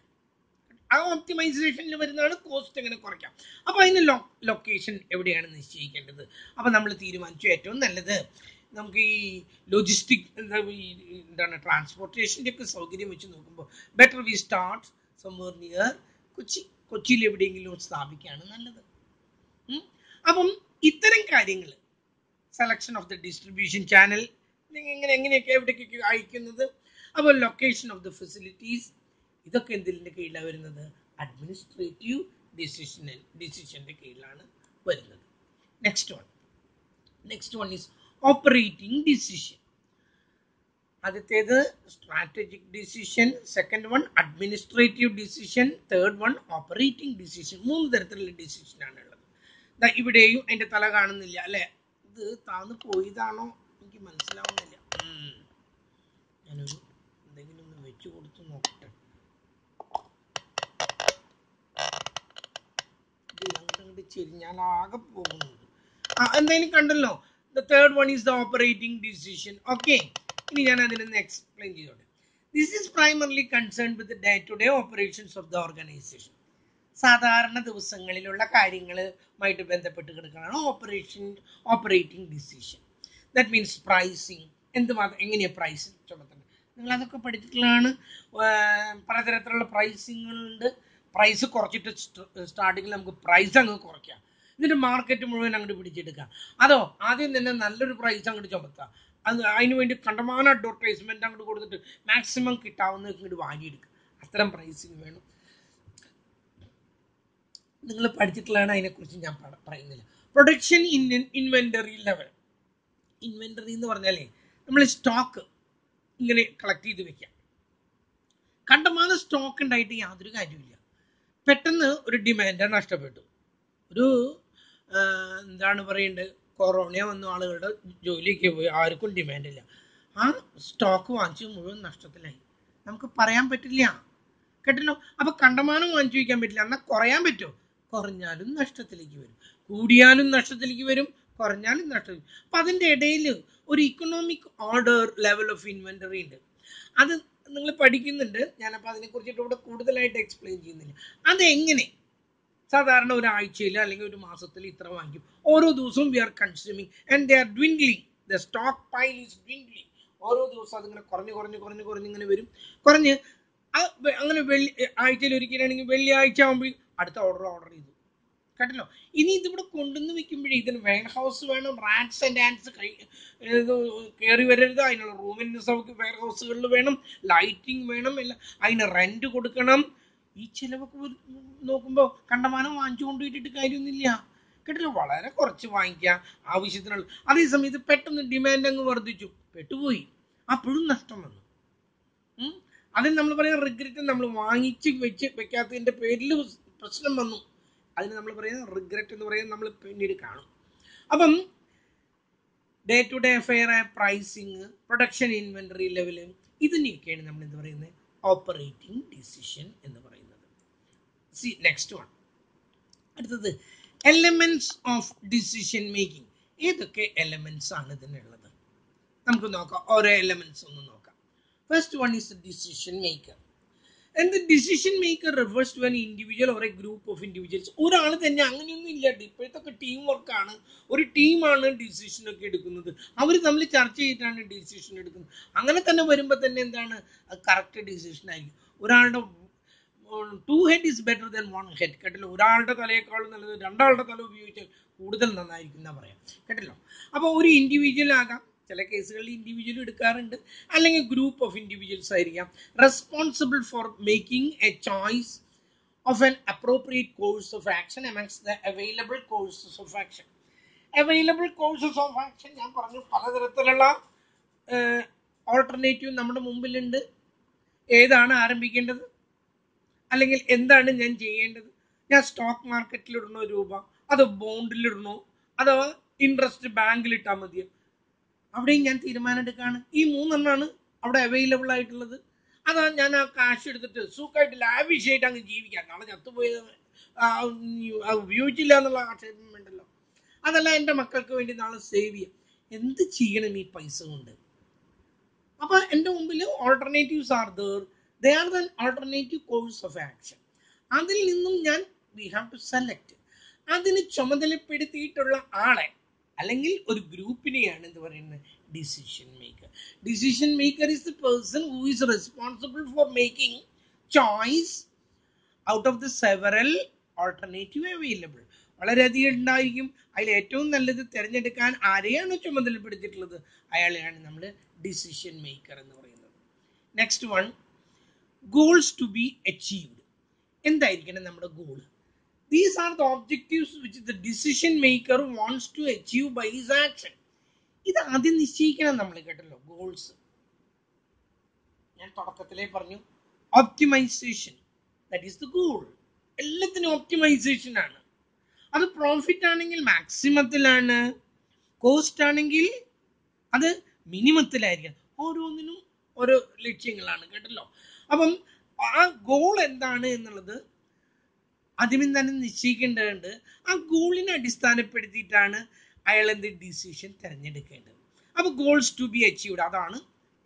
ആ ഒപ്റ്റിമൈസേഷനിൽ വരുന്നതാണ് കോസ്റ്റ് എങ്ങനെ കുറയ്ക്കാം. അപ്പോൾ അതിന് ലൊക്കേഷൻ എവിടെയാണ് നിശ്ചയിക്കേണ്ടത്? അപ്പം നമ്മൾ തീരുമാനിച്ചു ഏറ്റവും നല്ലത് നമുക്ക് ഈ ലോജിസ്റ്റിക് എന്താണ് ട്രാൻസ്പോർട്ടേഷൻ്റെ ഒക്കെ സൗകര്യം വെച്ച് നോക്കുമ്പോൾ better we start somewhere near Kochi. കൊച്ചിയിൽ എവിടെയെങ്കിലും സ്ഥാപിക്കുകയാണ് നല്ലത്. അപ്പം ഇത്തരം കാര്യങ്ങൾ, selection of the distribution channel, എങ്ങനെയൊക്കെ എവിടേക്കൊക്കെ അയക്കുന്നത്, അപ്പോൾ ലൊക്കേഷൻ ഓഫ് ദ ഫെസിലിറ്റീസ്, ഇതൊക്കെ എന്തിൻ്റെ കീഴിലാണ് വരുന്നത്? അഡ്മിനിസ്ട്രേറ്റീവ് ഡിസിഷൻ്റെ കീഴിലാണ് വരുന്നത്. Next one is operating decision. ആദ്യത്തേത് strategic decision, second one administrative decision, third one operating decision. 3 തരത്തിലുള്ള ഡിസിഷനാണ് ഉള്ളത്. ഇവിടെയും അതിൻ്റെ തല കാണുന്നില്ല അല്ലേ? ഇത് താന്ന് പോയതാണോ എനിക്ക് മനസ്സിലാവുന്നില്ല. ഞാനൊരു എന്തെങ്കിലും ഒന്ന് വെച്ച് കൊടുത്ത് നോക്കട്ടെ. ഞാൻ ആകെ പോകുന്നുണ്ട്. എന്തായാലും കണ്ടല്ലോ. The third one is the operating decision. Okay, ഇനി ഞാൻ അതിനൊന്ന് എക്സ്പ്ലെയിൻ ചെയ്തോട്ടെ. This is primarily concerned with the day-to-day operations of the organization. സാധാരണ ദിവസങ്ങളിലുള്ള കാര്യങ്ങളുമായിട്ട് ബന്ധപ്പെട്ട് കിടക്കുന്നതാണ് operating decision. That means pricing. എങ്ങനെയാണ് പ്രൈസ് ചുമത്തേണ്ടത്? നിങ്ങൾ അതൊക്കെ പഠിച്ചിട്ടുള്ളതാണ്. പലതരത്തിലുള്ള പ്രൈസിങ്ങുകളുണ്ട്. പ്രൈസ് കുറച്ചിട്ട് സ്റ്റാർട്ടിങ്ങിൽ നമുക്ക് പ്രൈസ് അങ്ങ് കുറയ്ക്കാം, എന്നിട്ട് മാർക്കറ്റ് മുഴുവൻ അങ്ങോട്ട് പിടിച്ചെടുക്കാം. അതോ ആദ്യം തന്നെ നല്ലൊരു പ്രൈസ് അങ്ങോട്ട് ചുമത്താം, അതിന് വേണ്ടി കണ്ടമാനം അഡ്വർടൈസ്മെന്റ് അങ്ങോട്ട് കൊടുത്തിട്ട് മാക്സിമം കിട്ടാവുന്ന ഇങ്ങോട്ട് വാങ്ങിയെടുക്കുക. അത്തരം പ്രൈസിങ് വേണം. നിങ്ങൾ പഠിച്ചിട്ടുള്ളതാണ്, അതിനെക്കുറിച്ച് ഞാൻ പറയുന്നില്ല. Production inventory level. ഇൻവെന്ററി എന്ന് പറഞ്ഞാലേ നമ്മൾ സ്റ്റോക്ക് ഇങ്ങനെ കളക്ട് ചെയ്ത് വെക്കാം. കണ്ടമാനം സ്റ്റോക്ക് ഉണ്ടായിട്ട് യാതൊരു കാര്യമില്ല. പെട്ടെന്ന് ഒരു ഒരു ഡിമാൻഡ് നഷ്ടപ്പെട്ടു. ഒരു എന്താണ് പറയേണ്ടത്, കൊറോണ വന്നു, ആളുകളുടെ ജോലിയൊക്കെ പോയി, ആർക്കും ഡിമാൻഡില്ല. ആ സ്റ്റോക്ക് വാങ്ങിച്ച് മുഴുവൻ നഷ്ടത്തിലായി. നമുക്ക് പറയാൻ പറ്റില്ല, കേട്ടല്ലോ. അപ്പൊ കണ്ടമാനം വാങ്ങിച്ചു വയ്ക്കാൻ പറ്റില്ല. എന്നാൽ കുറയാൻ പറ്റുമോ? കുറഞ്ഞാലും നഷ്ടത്തിലേക്ക് വരും, കൂടിയാലും നഷ്ടത്തിലേക്ക് വരും, കുറഞ്ഞാലും നഷ്ടത്തിലേക്ക്. അപ്പൊ അതിൻ്റെ ഇടയിൽ ഒരു economic order level of inventory ഉണ്ട്. അത് നിങ്ങൾ പഠിക്കുന്നുണ്ട്. ഞാനപ്പോൾ അതിനെക്കുറിച്ചിട്ട് ഇവിടെ കൂടുതലായിട്ട് എക്സ്പ്ലെയിൻ ചെയ്യുന്നില്ല. അതെങ്ങനെ സാധാരണ ഒരാഴ്ചയിൽ അല്ലെങ്കിൽ ഒരു മാസത്തിൽ ഇത്ര വാങ്ങിക്കും. ഓരോ ദിവസവും we are consuming and they are dwindling. The stockpile is dwindling. ഓരോ ദിവസം അതിങ്ങനെ കുറഞ്ഞ് ഇങ്ങനെ വരും. കുറഞ്ഞ് അങ്ങനെ ആഴ്ചയിൽ ഒരിക്കലാണെങ്കിൽ വെള്ളിയാഴ്ച ആകുമ്പോൾ അടുത്ത ഓർഡർ ചെയ്തു, കേട്ടല്ലോ. ഇനി ഇതിവിടെ കൊണ്ടുവന്ന് വെക്കുമ്പോഴേ ഇതിന് വെയർ ഹൗസ് വേണം, റാറ്റ്സ് ആൻഡ് ആൻഡ്സ് കയറി വരരുത്, അതിനുള്ള റൂമിന് വെയർ ഹൗസുകളിൽ വേണം, ലൈറ്റിംഗ് വേണം, എല്ലാം അതിന് റെന്റ് കൊടുക്കണം. ഈ ചിലവൊക്കെ നോക്കുമ്പോൾ കണ്ടമാനം വാങ്ങിച്ചു കൊണ്ടുപോയിട്ട് കാര്യമൊന്നുമില്ല, കേട്ടല്ലോ. വളരെ കുറച്ച് വാങ്ങിക്കുക ആവശ്യത്തിനുള്ള. അതേസമയത്ത് പെട്ടെന്ന് ഡിമാൻഡ് അങ്ങ് വർദ്ധിച്ചു, പെട്ടുപോയി, അപ്പോഴും നഷ്ടം വന്നു. അതിന് നമ്മൾ പറയുന്ന റിഗ്രറ്റ്. നമ്മൾ വാങ്ങിച്ച് വെക്കാത്തതിൻ്റെ പേരിൽ പ്രശ്നം വന്നു, അതിന് നമ്മൾ പറയുന്നത് റിഗ്രറ്റ് എന്ന് പറയുന്നത് നമ്മൾ പിന്നീട് കാണും. അപ്പം ഡേ ടു ഡേ ഫെയർ ആയ പ്രൈസിങ്, പ്രൊഡക്ഷൻ ഇൻവെന്ററി ലെവല്, ഇതിനെയൊക്കെയാണ് നമ്മൾ എന്ത് പറയുന്നത്, ഓപ്പറേറ്റിംഗ് ഡിസിഷൻ എന്ന് പറയുന്നത്. നെക്സ്റ്റ് വൺ, അടുത്തത് എലമെന്റ്സ് ഓഫ് ഡിസിഷൻ മേക്കിംഗ്. ഏതൊക്കെ എലമെന്റ്സ് ആണ് ഇതിനുള്ളത് നമുക്ക് നോക്കാം. ഓരോ എലമെന്റ്സ് ഒന്ന് നോക്കാം. First one is the decision maker. And the decision maker refers to an individual or a group of individuals. ഒരാൾ തന്നെ അങ്ങനെയൊന്നും ഇല്ല. ഇപ്പോഴത്തൊക്കെ ടീം വർക്കാണ്. ഒരു ടീമാണ് ഡിസിഷൻ ഒക്കെ എടുക്കുന്നത്. അവർ തമ്മിൽ ചർച്ച ചെയ്തിട്ടാണ് ഡിസിഷൻ എടുക്കുന്നത്. അങ്ങനെ തന്നെ വരുമ്പോൾ തന്നെ എന്താണ്, കറക്റ്റ് ഡിസിഷൻ ആയിരിക്കും. ഒരാളുടെ 2 head is better than 1 head, കേട്ടല്ലോ. ഒരാളുടെ തലയേക്കാളും നല്ലത് രണ്ടാളുടെ തല ഉപയോഗിച്ചാൽ കൂടുതൽ നന്നായിരിക്കും എന്നാ പറയാം, കേട്ടല്ലോ. അപ്പോൾ ഒരു ഇൻഡിവിജ്വൽ ആകാം, ചില കേസുകളിൽ ഇൻഡിവിജ്വൽ എടുക്കാറുണ്ട്, അല്ലെങ്കിൽ ഗ്രൂപ്പ് ഓഫ് ഇൻഡിവിജ്വൽസ് ആയിരിക്കാം. Responsible for making A choice of an appropriate course of action amongst the available courses of action. Available courses of action ഞാൻ പറഞ്ഞു, പലതരത്തിലുള്ള ഓൾട്ടർനേറ്റീവ് നമ്മുടെ മുമ്പിലുണ്ട്. ഏതാണ് ആരംഭിക്കേണ്ടത്, അല്ലെങ്കിൽ എന്താണ് ഞാൻ ചെയ്യേണ്ടത്? ഞാൻ സ്റ്റോക്ക് മാർക്കറ്റിൽ ഇടണോ രൂപ, അതോ ബോണ്ടിലിടണോ, അഥവാ ഇൻട്രസ്റ്റ് ബാങ്കിൽ ഇട്ടാൽ മതിയോ? അവിടെയും ഞാൻ തീരുമാനം എടുക്കുകയാണ്. ഈ 3 അവിടെ അവൈലബിൾ ആയിട്ടുള്ളത്. അതാണ് ഞാൻ ആ കാശ് എടുത്തിട്ട് സുഖമായിട്ട് ലാവിഷായിട്ട് അങ്ങ് ജീവിക്കാം. നാളെ ചത്തുപോയത് ഉപയോഗിച്ചില്ല എന്നുള്ള ആക്ഷേപം വേണ്ടല്ലോ. അതല്ല, എൻ്റെ മക്കൾക്ക് വേണ്ടി നാളെ സേവ് ചെയ്യാം. എന്ത് ചെയ്യണം ഈ പൈസ കൊണ്ട്? അപ്പൊ എൻ്റെ മുമ്പിൽ alternatives are there. They are the alternative course of action. അതിൽ നിന്നും ഞാൻ വി ഹാവ് ടു സെലക്ട്. അതിന് ചുമതലപ്പെടുത്തിയിട്ടുള്ള ആളെ അല്ലെങ്കിൽ ഒരു ഗ്രൂപ്പിനെയാണ് എന്ത് പറയുന്നത്, decision maker. Decision maker is the person who is responsible for making choice out of the several alternative available. വളരെയധികം ഉണ്ടായിരിക്കും, അതിൽ ഏറ്റവും നല്ലത് തിരഞ്ഞെടുക്കാൻ ആരെയാണ് ചുമതലപ്പെടുത്തിയിട്ടുള്ളത്, അയാളെയാണ് നമ്മൾ ഡിസിഷൻ മേക്കർ എന്ന് പറയുന്നത്. Next one, goals to be achieved. എന്തായിരിക്കണം നമ്മുടെ goal? These are the objectives which the decision maker wants to achieve by his action. ഇത് ആദ്യം നിശ്ചയിക്കണം നമ്മൾ, കേട്ടല്ലോ. ഗോൾസ് ഞാൻ തുടക്കത്തിലേ പറഞ്ഞു, optimisation, that is the goal. എല്ലാത്തിനും ഒപ്റ്റിമൈസേഷൻ ആണ്. അത് പ്രോഫിറ്റ് ആണെങ്കിൽ മാക്സിമത്തിലാണ്, കോസ്റ്റ് ആണെങ്കിൽ അത് മിനിമത്തിലായിരിക്കണം. ഓരോന്നിനും ഓരോ ലക്ഷ്യങ്ങളാണ്, കേട്ടല്ലോ. അപ്പം ആ ഗോൾ എന്താണ് എന്നുള്ളത് ആദ്യമേ തന്നെ നിശ്ചയിക്കേണ്ടതുണ്ട്. ആ ഗോളിനെ അടിസ്ഥാനപ്പെടുത്തിയിട്ടാണ് അയാൾ എന്ത് ഡിസിഷൻ തിരഞ്ഞെടുക്കേണ്ടത്. അപ്പോൾ ഗോൾസ് ടു ബി അച്ചീവ്ഡ്, അതാണ്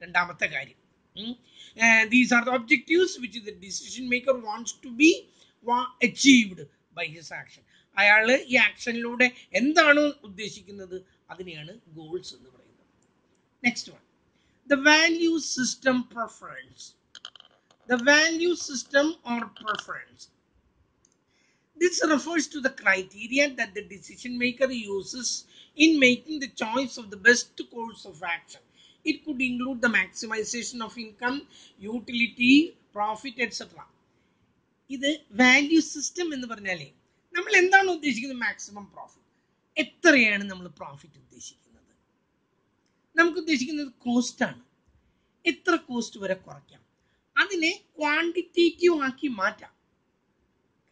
രണ്ടാമത്തെ കാര്യം. These are the objectives which the decision maker wants to be achieved by his action. അയാൾ ഈ ആക്ഷനിലൂടെ എന്താണോ ഉദ്ദേശിക്കുന്നത് അതിനെയാണ് ഗോൾസ് എന്ന് പറയുന്നത്. Next one, the value system preference. The value system or preference. This refers to the criteria that the decision maker uses in making the choice of the best course of action. It could include the maximization of income, utility, profit, etc. ഇത് value system എന്ന് പറഞ്ഞാലേ നമ്മൾ എന്താണ് ഉദ്ദേശിക്കുന്നത്? Maximum profit. എത്രയാണ് നമ്മൾ profit ഉദ്ദേശിക്കുന്നത്? നമുക്ക് ഉദ്ദേശിക്കുന്നത് കോസ്റ്റാണ്. എത്ര കോസ്റ്റ് വരെ കുറയ്ക്കാം, അതിനെ ക്വാണ്ടിറ്റേറ്റീവ് ആക്കി മാറ്റാം,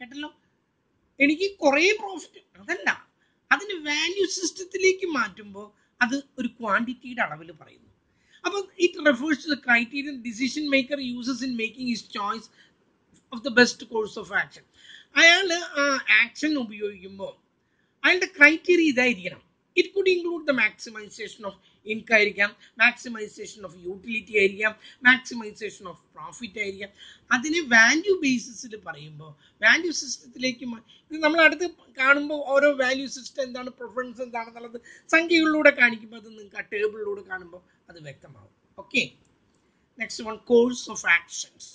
കേട്ടല്ലോ. എനിക്ക് കുറേ പ്രോഫിറ്റ്, അതല്ല, അതിന് വാല്യൂ സിസ്റ്റത്തിലേക്ക് മാറ്റുമ്പോൾ അത് ഒരു ക്വാണ്ടിറ്റിയുടെ അളവിൽ പറയുന്നു. അപ്പം it refers to the criterion decision maker uses in making his choice of the best course of action. അയാൾ ആ ആക്ഷൻ ഉപയോഗിക്കുമ്പോൾ അയാളുടെ ക്രൈറ്റീരിയ ഇതായിരിക്കണം. It could include the maximisation of income ആയിരിക്കാം, മാക്സിമൈസേഷൻ ഓഫ് യൂട്ടിലിറ്റി ആയിരിക്കാം, മാക്സിമൈസേഷൻ ഓഫ് പ്രോഫിറ്റ് ആയിരിക്കാം. അതിന് value ബേസിസിൽ പറയുമ്പോൾ വാല്യൂ സിസ്റ്റത്തിലേക്ക് ഇത് നമ്മൾ അടുത്ത് കാണുമ്പോൾ ഓരോ വാല്യൂ സിസ്റ്റം എന്താണ്, പ്രിഫറൻസ് എന്താണെന്നുള്ളത് സംഖ്യകളിലൂടെ കാണിക്കുമ്പോൾ അത് നിങ്ങൾക്ക് ആ ടേബിളിലൂടെ കാണുമ്പോൾ അത് വ്യക്തമാവും. Okay, next one, course of actions.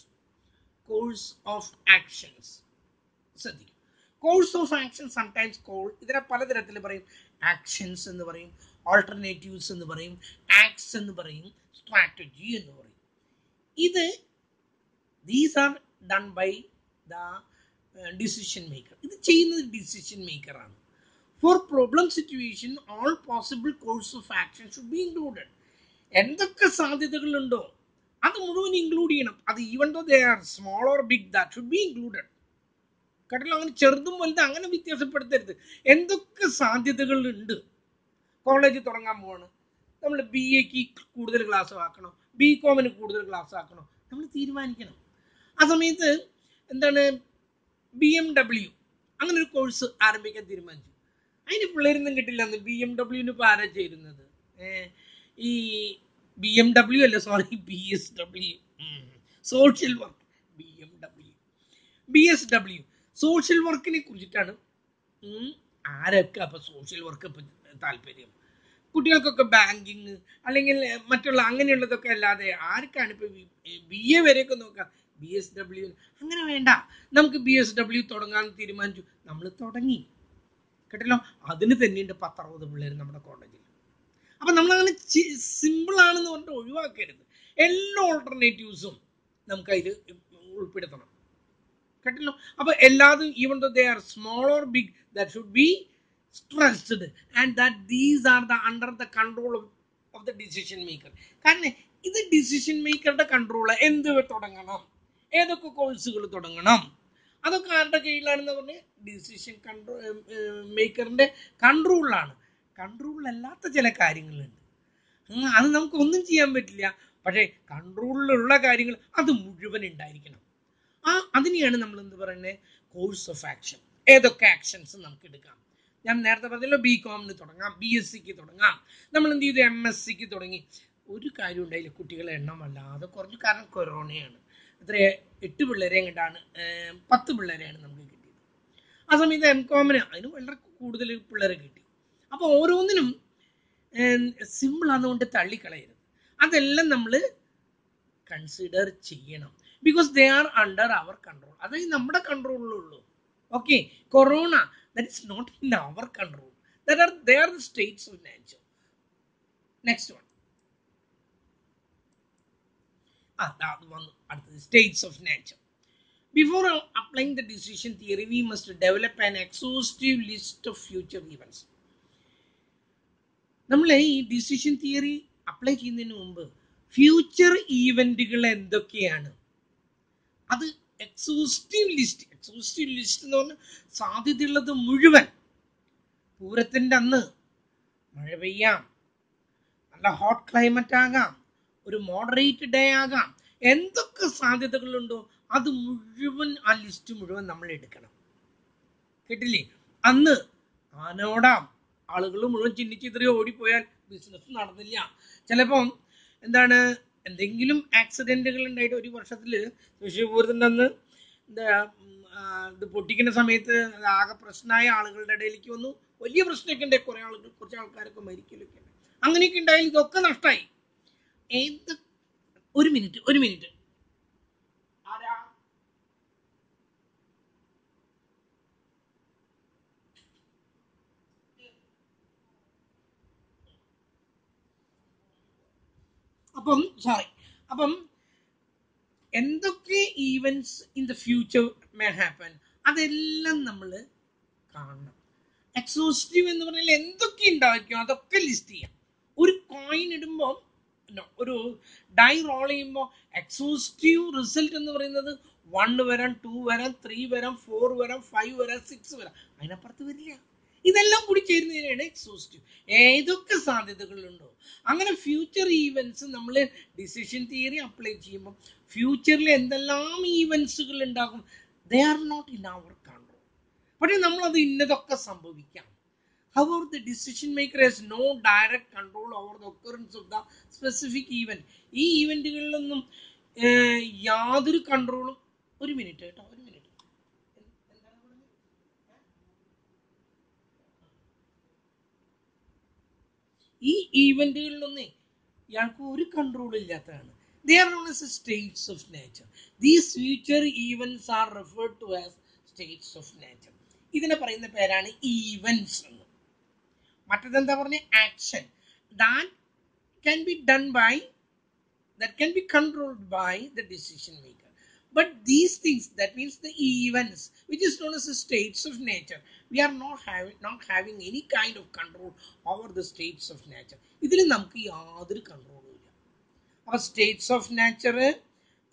Course of actions ശ്രദ്ധിക്കും. Course of action sometimes called, ഇതിനെ പലതരത്തിൽ പറയും. ആക്ഷൻസ് എന്ന് പറയും, ഓൾട്ടർനേറ്റീവ്സ് എന്ന് പറയും, ആക്ട്സ് എന്ന് പറയും, സ്ട്രാറ്റജി എന്ന് പറയും. ഇത് these are done by the decision maker. ഇത് ചെയ്യുന്നത് ഡിസിഷൻ മേക്കറാണ്. For problem situation all possible course of action should be included. എന്തൊക്കെ സാധ്യതകളുണ്ടോ അത് മുഴുവൻ ഇൻക്ലൂഡ് ചെയ്യണം. അത് even though they are small or big, that should be included. കേട്ടല്ലോ, അങ്ങനെ ചെറുതും വലുതും അങ്ങനെ വ്യത്യാസപ്പെടുത്തരുത്. എന്തൊക്കെ സാധ്യതകളുണ്ട്. കോളേജ് തുടങ്ങാൻ പോവാണ്, നമ്മൾ ബി എക്ക് കൂടുതൽ ക്ലാസ് ആക്കണോ, ബി കോമിന് കൂടുതൽ ക്ലാസ് ആക്കണോ, നമ്മൾ തീരുമാനിക്കണം. ആ സമയത്ത് എന്താണ്, BMW അങ്ങനെ ഒരു കോഴ്സ് ആരംഭിക്കാൻ തീരുമാനിച്ചു. അതിന് പിള്ളേരൊന്നും കിട്ടില്ല. അന്ന് BMW ഇപ്പോൾ ആരാ ചേരുന്നത്? ഈ BMW അല്ല, sorry, BSW, social work. BSW social വർക്കിനെ കുറിച്ചിട്ടാണ്. ആരൊക്കെ അപ്പൊ സോഷ്യൽ വർക്ക് ഇപ്പൊ താല്പര്യം? കുട്ടികൾക്കൊക്കെ ബാങ്കിങ് അല്ലെങ്കിൽ മറ്റുള്ള അങ്ങനെയുള്ളതൊക്കെ അല്ലാതെ ആർക്കാണ് ഇപ്പൊ BA വരെയൊക്കെ നോക്കാം. BSW അങ്ങനെ വേണ്ട, നമുക്ക് BSW തുടങ്ങാൻ തീരുമാനിച്ചു, നമ്മൾ തുടങ്ങി. കേട്ടല്ലോ, അതിന് തന്നെയുണ്ട് 10-60 പിള്ളേർ നമ്മുടെ കോളേജിൽ. അപ്പൊ നമ്മളങ്ങനെ സിമ്പിൾ ആണെന്ന് പറഞ്ഞിട്ട് ഒഴിവാക്കരുത്. എല്ലാ ഓൾട്ടർനേറ്റീവ്സും നമുക്ക് അതിൽ ഉൾപ്പെടുത്തണം. കേട്ടല്ലോ, അപ്പൊ എല്ലാതും even though they are small or big, that should be stressed and that these are the under the control of the decision maker. കാരണം ഇത് ഡിസിഷൻ മേക്കറുടെ കൺട്രോള്. എന്ത് തുടങ്ങണം, ഏതൊക്കെ കോഴ്സുകൾ തുടങ്ങണം, അതൊക്കെ ആരുടെ കീഴിലാണെന്ന് പറഞ്ഞ് ഡിസിഷൻ മേക്കറിന്റെ കൺട്രോളിലാണ്. കൺട്രോളിലല്ലാത്ത ചില കാര്യങ്ങളുണ്ട്, അത് നമുക്ക് ഒന്നും ചെയ്യാൻ പറ്റില്ല. പക്ഷേ കൺട്രോളിലുള്ള കാര്യങ്ങൾ അത് മുഴുവൻ ഉണ്ടായിരിക്കണം. അതിനെയാണ് നമ്മൾ എന്ത് പറയുന്നത്, കോഴ്സ് ഓഫ് ആക്ഷൻ. ഏതൊക്കെ ആക്ഷൻസ് നമുക്ക് എടുക്കാം. ഞാൻ നേരത്തെ പറഞ്ഞല്ലോ, BComന് തുടങ്ങാം, BSCക്ക് തുടങ്ങാം. നമ്മൾ എന്ത് ചെയ്തു, MSCക്ക് തുടങ്ങി. ഒരു കാര്യം ഉണ്ടായില്ല, കുട്ടികളെ എണ്ണം അല്ലാതെ കുറഞ്ഞു. കാരണം കൊറോണയാണ്. എത്ര 8 പിള്ളേരെയും കണ്ടാണ്, 10 പിള്ളേരെയാണ് നമുക്ക് കിട്ടിയത്. ആ സമയത്ത് MComന് അതിന് വളരെ കൂടുതൽ പിള്ളേരെ കിട്ടി. അപ്പോൾ ഓരോന്നിനും സിമ്പിൾ ആണെന്നുകൊണ്ട് തള്ളിക്കളയരുത്. അതെല്ലാം നമ്മൾ കൺസിഡർ ചെയ്യണം. Because they are under our control. അതായത് നമ്മുടെ കൺട്രോളിലുള്ളൂ. Okay, corona that is not in our control. They are the states of nature. Next one. States of nature. Before applying the decision theory, we must develop an exhaustive list of future events. നമ്മൾ ഈ decision theory apply ചെയ്യുന്നതിന് മുമ്പ് future ഈവന്റുകൾ എന്തൊക്കെയാണ് അത് exhaustive list എന്ന് പറഞ്ഞാൽ സാധ്യതയുള്ളത് മുഴുവൻ. പൂരത്തിൻ്റെ അന്ന് മഴ പെയ്യാം, നല്ല ഹോട്ട് ക്ലൈമറ്റ് ആകാം, ഒരു മോഡറേറ്റ് ഡേ ആകാം. എന്തൊക്കെ സാധ്യതകളുണ്ടോ അത് മുഴുവൻ, ആ ലിസ്റ്റ് മുഴുവൻ നമ്മൾ എടുക്കണം. കേട്ടില്ലേ? അന്ന് ആനോടാം, ആളുകൾ മുഴുവൻ ചിന്നിച്ചിതറി ഓടിപ്പോയാൽ ബിസിനസ് നടന്നില്ല. ചിലപ്പം എന്താണ്, എന്തെങ്കിലും ആക്സിഡന്റുകൾ ഉണ്ടായിട്ട് ഒരു വർഷത്തിൽ തൃശ്ശൂരത്തിൻ്റെ അന്ന് ഇത് പൊട്ടിക്കുന്ന സമയത്ത് ആകെ പ്രശ്നമായ ആളുകളുടെ ഇടയിലേക്ക് വന്നു. വലിയ പ്രശ്നമൊക്കെ ഉണ്ടായി, കുറച്ച് ആൾക്കാരൊക്കെ മരിക്കലൊക്കെ ഉണ്ട്. അങ്ങനെയൊക്കെ ഉണ്ടായാലും ഇതൊക്കെ നഷ്ടമായി. ഒരു മിനിറ്റ് ആരാ? അപ്പം എന്തൊക്കെ events in the future may happen അതെല്ലാം നമ്മൾ കാണണം. എക്സോസ്റ്റീവ് എന്ന് പറഞ്ഞാൽ എന്തൊക്കെ ഉണ്ടായിരിക്കും അതൊക്കെ ലിസ്റ്റ് ചെയ്യാം. ഒരു കോയിൻ ഇടുമ്പോൾ, ഒരു ഡൈ റോൾ ചെയ്യുമ്പോൾ എക്സോസ്റ്റീവ് റിസൾട്ട് എന്ന് പറയുന്നത് 1 വരാം, 2 വരാം, 3 വരാം, 4 വരാം, 5 വരാം, 6 വരാം. അതിനപ്പുറത്ത് വരില്ല. ഇതെല്ലാം കൂടി ചേരുന്നതിനാണ് എക്സോസ്റ്റീവ്. ഏതൊക്കെ സാധ്യതകളുണ്ടോ അങ്ങനെ ഫ്യൂച്ചർ ഈവൻസ് നമ്മൾ ഡിസിഷൻ തിയറി അപ്ലൈ ചെയ്യുമ്പോൾ ഫ്യൂച്ചറിൽ എന്തെല്ലാം ഈവൻസുകൾ ഉണ്ടാകും, they are not in our control. പക്ഷേ നമ്മളത് ഇന്നതൊക്കെ സംഭവിക്കാം. However, the decision maker has no direct control over the occurrence of the specific event. ഈ ഈവൻറ്റുകളിലൊന്നും യാതൊരു കൺട്രോളും. ഒരു മിനിറ്റ് കേട്ടോ, ഒരു മിനിറ്റ്. ഈ ഈവൻറ്റുകളിലൊന്നും ഇയാൾക്ക് ഒരു കൺട്രോൾ ഇല്ലാത്തതാണ്. They are known as states of nature. These future events are referred to as states of nature. ഇതിനെ പറയുന്ന പേരാണ് ഈവൻസ് എന്ന്. മറ്റേതെന്താ പറഞ്ഞ action that can be done by, that can be controlled by the decision maker. But these things, that means the events which is known as the states of nature, we are not having any kind of control over the states of nature. ഇതിൽ നമുക്ക് യാതൊരു കൺട്രോളും ഇല്ല. അപ്പോൾ States of nature,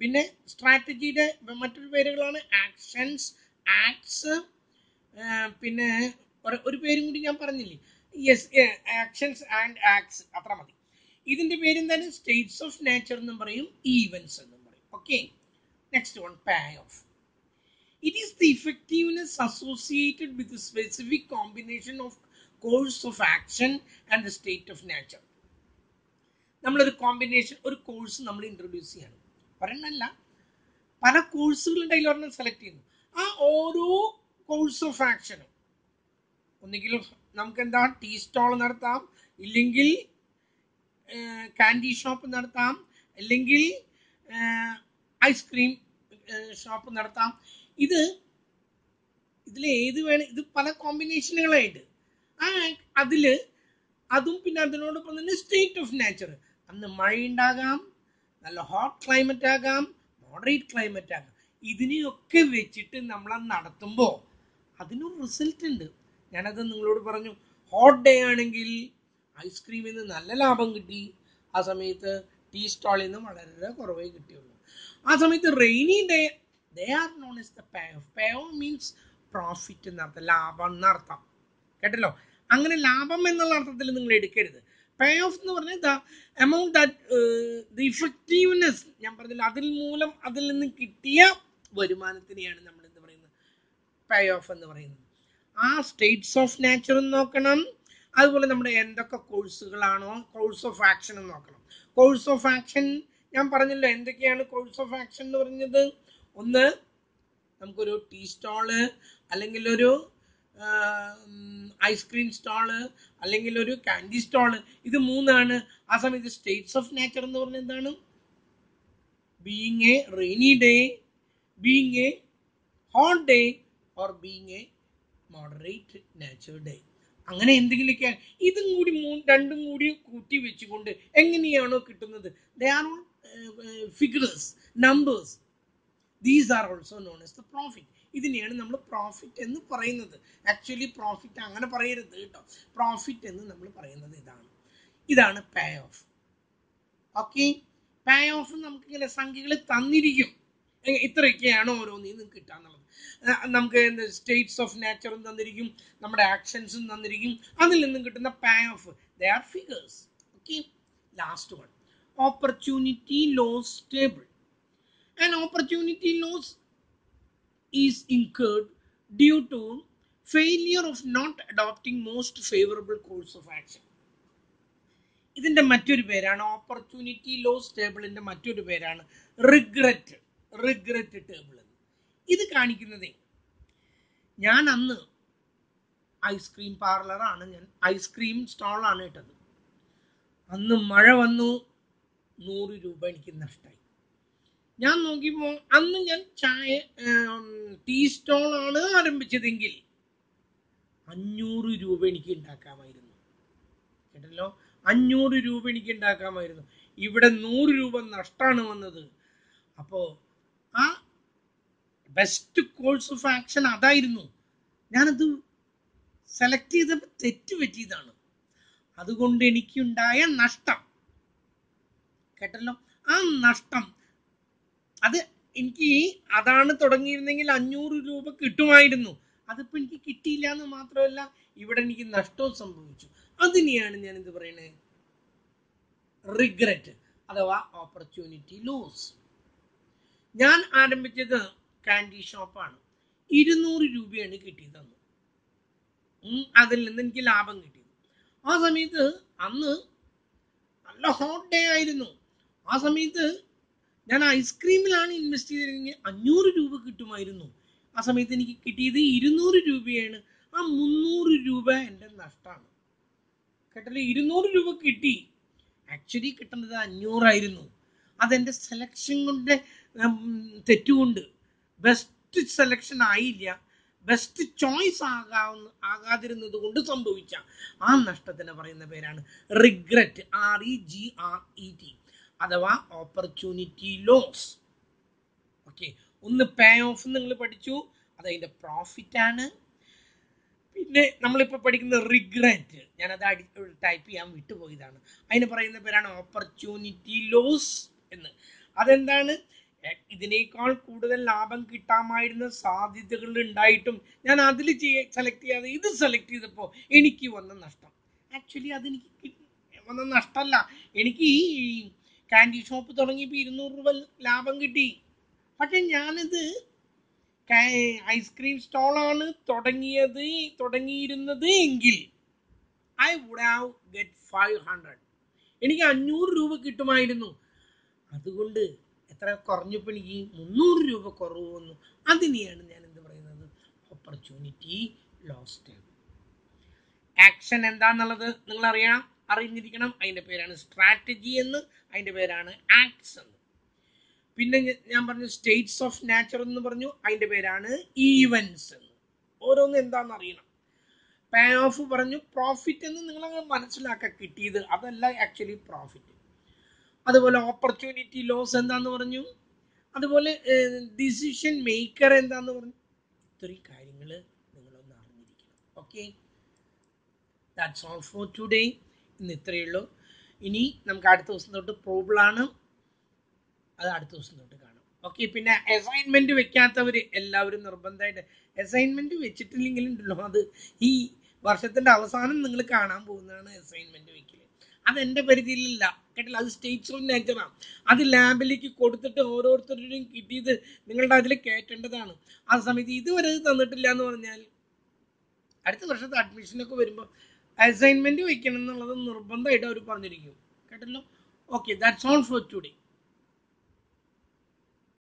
പിന്നെ സ്ട്രാറ്റജിയുടെ മറ്റൊരു പേരുകളാണ് actions, acts, പിന്നെ ഒരു പേരും കൂടി ഞാൻ പറഞ്ഞില്ലേ, യെസ്, ആക്ഷൻസ് ആൻഡ് ആക്ട്സ്, അത്ര മതി. ഇതിന്റെ പേരെന്താണ്? സ്റ്റേറ്റ്സ് ഓഫ് നാച്ചർ എന്നും പറയും, ഈവൻസ് എന്നും പറയും. Okay, next one, pay of. It is the effectiveness associated with the specific combination of course of action and the state of nature. നമ്മളൊരു combination, ഒരു കോഴ്സ് നമ്മൾ ഇൻട്രൊഡ്യൂസ് ചെയ്യണം. ഒരെണ്ണമല്ല, പല കോഴ്സുകളുടെ അതിൽ ഒരെണ്ണം സെലക്ട് ചെയ്യുന്നു. ആ ഓരോ കോഴ്സ് ഓഫ് ആക്ഷനും ഒന്നുകിൽ നമുക്ക് എന്താ ടീ സ്റ്റോൾ നടത്താം, ഇല്ലെങ്കിൽ കാൻഡി ഷോപ്പ് നടത്താം, അല്ലെങ്കിൽ ഐസ്ക്രീം ഷോപ്പ് നടത്താം. ഇതിൽ ഏത് വേണം, ഇത് പല കോമ്പിനേഷനുകളായിട്ട് അതില് അതും പിന്നെ അതിനോടൊപ്പം തന്നെ സ്റ്റേറ്റ് ഓഫ് നാച്ചർ. അന്ന് മഴയുണ്ടാകാം, നല്ല ഹോട്ട് ക്ലൈമറ്റ് ആകാം, മോഡറേറ്റ് ക്ലൈമറ്റ് ആകാം. ഇതിനെയൊക്കെ വെച്ചിട്ട് നമ്മൾ നടത്തുമ്പോൾ അതിനൊരു റിസൾട്ട് ഉണ്ട്. ഞാനത് നിങ്ങളോട് പറഞ്ഞു. ഹോട്ട് ഡേ ആണെങ്കിൽ ഐസ്ക്രീമിൽ നിന്ന് നല്ല ലാഭം കിട്ടി, ആ സമയത്ത് ടീ സ്റ്റാളിൽ നിന്ന് വളരെ കുറവേ കിട്ടിയുള്ളൂ. ആ സമയത്ത് rainy day, they are known as the pay of. Pay of means profit എന്നർത്ഥം, ലാഭം എന്നർത്ഥം. കേട്ടല്ലോ? അങ്ങനെ ലാഭം എന്നുള്ള അർത്ഥത്തിൽ നിങ്ങൾ എടുക്കരുത്. പേ ഓഫ് എന്ന് പറഞ്ഞാൽ the amount that the effectiveness, ഞാൻ പറഞ്ഞില്ല, അതിൽ നിന്ന് കിട്ടിയ വരുമാനത്തിനെയാണ് നമ്മൾ എന്ത് പറയുന്നത്, പേ ഓഫ് എന്ന് പറയുന്നത്. ആ സ്റ്റേറ്റ്സ് ഓഫ് നാച്ചർ നോക്കണം. അതുപോലെ നമ്മുടെ എന്തൊക്കെ കോഴ്സുകളാണോ, കോഴ്സ് ഓഫ് ആക്ഷൻ എന്ന് നോക്കണം. കോഴ്സ് ഓഫ് ആക്ഷൻ ഞാൻ പറഞ്ഞല്ലോ എന്തൊക്കെയാണ് കോഴ്സ് ഓഫ് ആക്ഷൻ എന്ന് പറഞ്ഞത്. ഒന്ന്, നമുക്കൊരു ടീ സ്റ്റോള്, അല്ലെങ്കിൽ ഒരു ഐസ്ക്രീം സ്റ്റോള്, അല്ലെങ്കിൽ ഒരു കാൻഡി സ്റ്റോള്, ഇത് മൂന്നാണ്. ആ സമയത്ത് സ്റ്റേറ്റ്സ് ഓഫ് നാച്ചർ എന്ന് പറഞ്ഞാൽ എന്താണ്? Being A rainy day, being A hot day, or being A moderate nature day. അങ്ങനെ എന്തെങ്കിലുമൊക്കെ. ഇതും കൂടി രണ്ടും കൂടി കൂട്ടി വെച്ചുകൊണ്ട് എങ്ങനെയാണോ കിട്ടുന്നത്, they are all figures, numbers. These are also known as the profit. ഇതിനെയാണ് നമ്മൾ പ്രോഫിറ്റ് എന്ന് പറയുന്നത്. ആക്ച്വലി പ്രോഫിറ്റ് അങ്ങനെ പറയരുത് കേട്ടോ. പ്രോഫിറ്റ് എന്ന് നമ്മൾ പറയുന്നത് ഇതാണ് പേ ഓഫ്. ഓക്കെ, പേ ഓഫ് നമുക്കിങ്ങനെ സംഖ്യകൾ തന്നിരിക്കും, ഇത്രയൊക്കെയാണ് ഓരോന്നിൽ നിന്ന് കിട്ടാന്നുള്ളത്. നമുക്ക് സ്റ്റേറ്റ്സ് ഓഫ് നാച്ചറും തന്നിരിക്കും, നമ്മുടെ ആക്ഷൻസും തന്നിരിക്കും, അതിൽ നിന്നും കിട്ടുന്ന pay off, they are figures. Okay, last one, opportunity loss table. An opportunity loss is incurred due to failure of not adopting most favorable course of action. ഇതിന്റെ മറ്റൊരു പേരാണ് ഓപ്പർച്യൂണിറ്റി ലോസ് ടേബിളിന്റെ മറ്റൊരു പേരാണ് റിഗ്രറ്റ് ടേബിൾ. ഇത് കാണിക്കുന്നതേ, ഞാൻ അന്ന് ice cream പാർലറാണ്, ഞാൻ ഐസ്ക്രീം സ്റ്റാളാണ് ഇട്ടത്. അന്ന് മഴ വന്നു, 100 രൂപ എനിക്ക് നഷ്ടമായി. ഞാൻ നോക്കിയപ്പോൾ അന്ന് ഞാൻ ടീ സ്റ്റോളാണ് ആരംഭിച്ചതെങ്കിൽ 500 രൂപ എനിക്ക് ഉണ്ടാക്കാമായിരുന്നു. കേട്ടല്ലോ, 500 രൂപ എനിക്ക് ഉണ്ടാക്കാമായിരുന്നു. ഇവിടെ 100 രൂപ നഷ്ടമാണ് വന്നത്. അപ്പോൾ ആ ബെസ്റ്റ് കോഴ്സ് ഓഫ് ആക്ഷൻ അതായിരുന്നു. ഞാനത് സെലക്ട് ചെയ്തപ്പോൾ തെറ്റ് പറ്റിയതാണ്. അതുകൊണ്ട് എനിക്കുണ്ടായ നഷ്ടം, കേട്ടല്ലോ, ആ നഷ്ടം അത് എനിക്ക് അതാണ് തുടങ്ങിയിരുന്നെങ്കിൽ 500 രൂപ കിട്ടുമായിരുന്നു. അതിപ്പോ എനിക്ക് കിട്ടിയില്ല എന്ന് മാത്രമല്ല, ഇവിടെ എനിക്ക് നഷ്ടവും സംഭവിച്ചു. അതിനെയാണ് ഞാൻ എന്ത് പറയണേ, റിഗ്രറ്റ് അഥവാ ഓപ്പർച്യൂണിറ്റി ലോസ്. ഞാൻ ആരംഭിച്ചത് കാൻഡി ഷോപ്പാണ്. 200 രൂപയാണ് കിട്ടിയതെന്ന്. അതിൽ നിന്ന് എനിക്ക് ലാഭം കിട്ടിയത്. ആ സമയത്ത് അന്ന് നല്ല ഹോട്ട് ഡേ ആയിരുന്നു. ആ സമയത്ത് ഞാൻ ഐസ്ക്രീമിലാണ് ഇൻവെസ്റ്റ് ചെയ്തിരുന്നെങ്കിൽ 500 രൂപ കിട്ടുമായിരുന്നു. ആ സമയത്ത് എനിക്ക് കിട്ടിയത് 200 രൂപയാണ്. ആ 300 രൂപ എൻ്റെ നഷ്ടമാണ്. കേട്ടല്ലോ, 200 രൂപ കിട്ടി. ആക്ച്വലി കിട്ടുന്നത് 500 ആയിരുന്നു. അതെൻ്റെ സെലക്ഷൻ കൊണ്ട് തെറ്റുകൊണ്ട് ബെസ്റ്റ് സെലക്ഷൻ ആയില്ല, ബെസ്റ്റ് ചോയ്സ് ആകാതിരുന്നത് കൊണ്ട് സംഭവിച്ച ആ നഷ്ടത്തിന് പറയുന്ന പേരാണ് റിഗ്രറ്റ്, REGRET അഥവാ ഓപ്പർച്യൂണിറ്റി ലോസ്. ഓക്കെ, ഒന്ന് പേ ഓഫ് നിങ്ങൾ പഠിച്ചു, അതതിൻ്റെ പ്രോഫിറ്റ് ആണ്. പിന്നെ നമ്മളിപ്പോൾ പഠിക്കുന്ന റിഗ്രറ്റ്, ഞാനത് ടൈപ്പ് ചെയ്യാൻ വിട്ടുപോയതാണ്. അതിന് പറയുന്ന പേരാണ് ഓപ്പർച്യൂണിറ്റി ലോസ് എന്ന്. അതെന്താണ്? ഇതിനേക്കാൾ കൂടുതൽ ലാഭം കിട്ടാമായിരുന്ന സാധ്യതകൾ ഉണ്ടായിട്ടും ഞാൻ അതിൽ സെലക്ട് ചെയ്യാതെ ഇത് സെലക്ട് ചെയ്തപ്പോൾ എനിക്ക് വന്ന നഷ്ടം. ആക്ച്വലി അതെനിക്ക് വന്ന നഷ്ടമല്ല, എനിക്ക് ഈ കാൻഡി ഷോപ്പ് തുടങ്ങിയപ്പോൾ 200 രൂപ ലാഭം കിട്ടി. പക്ഷെ ഞാനിത് ഐസ്ക്രീം സ്റ്റോളാണ് തുടങ്ങിയിരുന്നത് എങ്കിൽ ഐ വുഡ് ഹാവ് ഗെറ്റ് 500. എനിക്ക് 500 രൂപ കിട്ടുമായിരുന്നു. അതുകൊണ്ട് എത്ര കുറഞ്ഞപ്പോൾ എനിക്ക് 300 രൂപ കുറവ് വന്നു. അതിനെയാണ് ഞാൻ എന്ത് പറയുന്നത്, ഓപ്പർച്യൂണിറ്റി ലോസ്റ്റ്. ആക്ഷൻ എന്താന്നുള്ളത് നിങ്ങൾ അറിഞ്ഞിരിക്കണം. അതിൻ്റെ പേരാണ് സ്ട്രാറ്റജി എന്ന്, അതിൻ്റെ പേരാണ് ആക്ട്സ് എന്ന്. പിന്നെ ഞാൻ പറഞ്ഞു സ്റ്റേറ്റ്സ് ഓഫ് നാച്ചർ എന്ന് പറഞ്ഞു, അതിൻ്റെ പേരാണ് ഈവൻസ് എന്ന്. ഓരോന്ന് എന്താണെന്ന് അറിയണം. പേ ഓഫ് പറഞ്ഞു, പ്രോഫിറ്റ് എന്ന് നിങ്ങളങ്ങ് മനസ്സിലാക്കാൻ കിട്ടിയത് അതല്ല ആക്ച്വലി പ്രോഫിറ്റ്. അതുപോലെ ഓപ്പർച്യൂണിറ്റി ലോസ് എന്താന്ന് പറഞ്ഞു, അതുപോലെ ഡിസിഷൻ മേക്കർ എന്താന്ന് പറഞ്ഞു. ഇത്രയും കാര്യങ്ങൾ നിങ്ങളൊന്ന് അറിഞ്ഞിരിക്കണം. Okay, that's all for today. ഇന്ന് ഇത്രയേ ഉള്ളൂ. ഇനി നമുക്ക് അടുത്ത ദിവസം തൊട്ട് പ്രോബ്ലമാണ്, അത് അടുത്ത ദിവസം തൊട്ട് കാണാം. ഓക്കെ, പിന്നെ അസൈൻമെന്റ് വെക്കാത്തവർ എല്ലാവരും നിർബന്ധമായിട്ട് അസൈൻമെന്റ് വെച്ചിട്ടില്ലെങ്കിലും ഉണ്ടല്ലോ, അത് ഈ വർഷത്തിന്റെ അവസാനം നിങ്ങൾ കാണാൻ പോകുന്നതാണ് അസൈൻമെന്റ് വെക്കല്. അതെന്റെ പരിധിയിലല്ല കേട്ടില്ല, അത് സ്റ്റേറ്റ്സ് ഓഫ് നേച്ചറാണ്. അത് ലാബിലേക്ക് കൊടുത്തിട്ട് ഓരോരുത്തരുടെയും കിട്ടിയത് നിങ്ങളുടെ അതിൽ കയറ്റേണ്ടതാണ്. ആ സമയത്ത് ഇതുവരെ തന്നിട്ടില്ല എന്ന് പറഞ്ഞാൽ അടുത്ത വർഷത്തെ അഡ്മിഷനൊക്കെ വരുമ്പോൾ അസൈൻമെന്റ് വെക്കണം എന്നുള്ളത് നിർബന്ധമായിട്ട് അവർ പറഞ്ഞിരിക്കും. കേട്ടല്ലോ. Okay, that's all for today.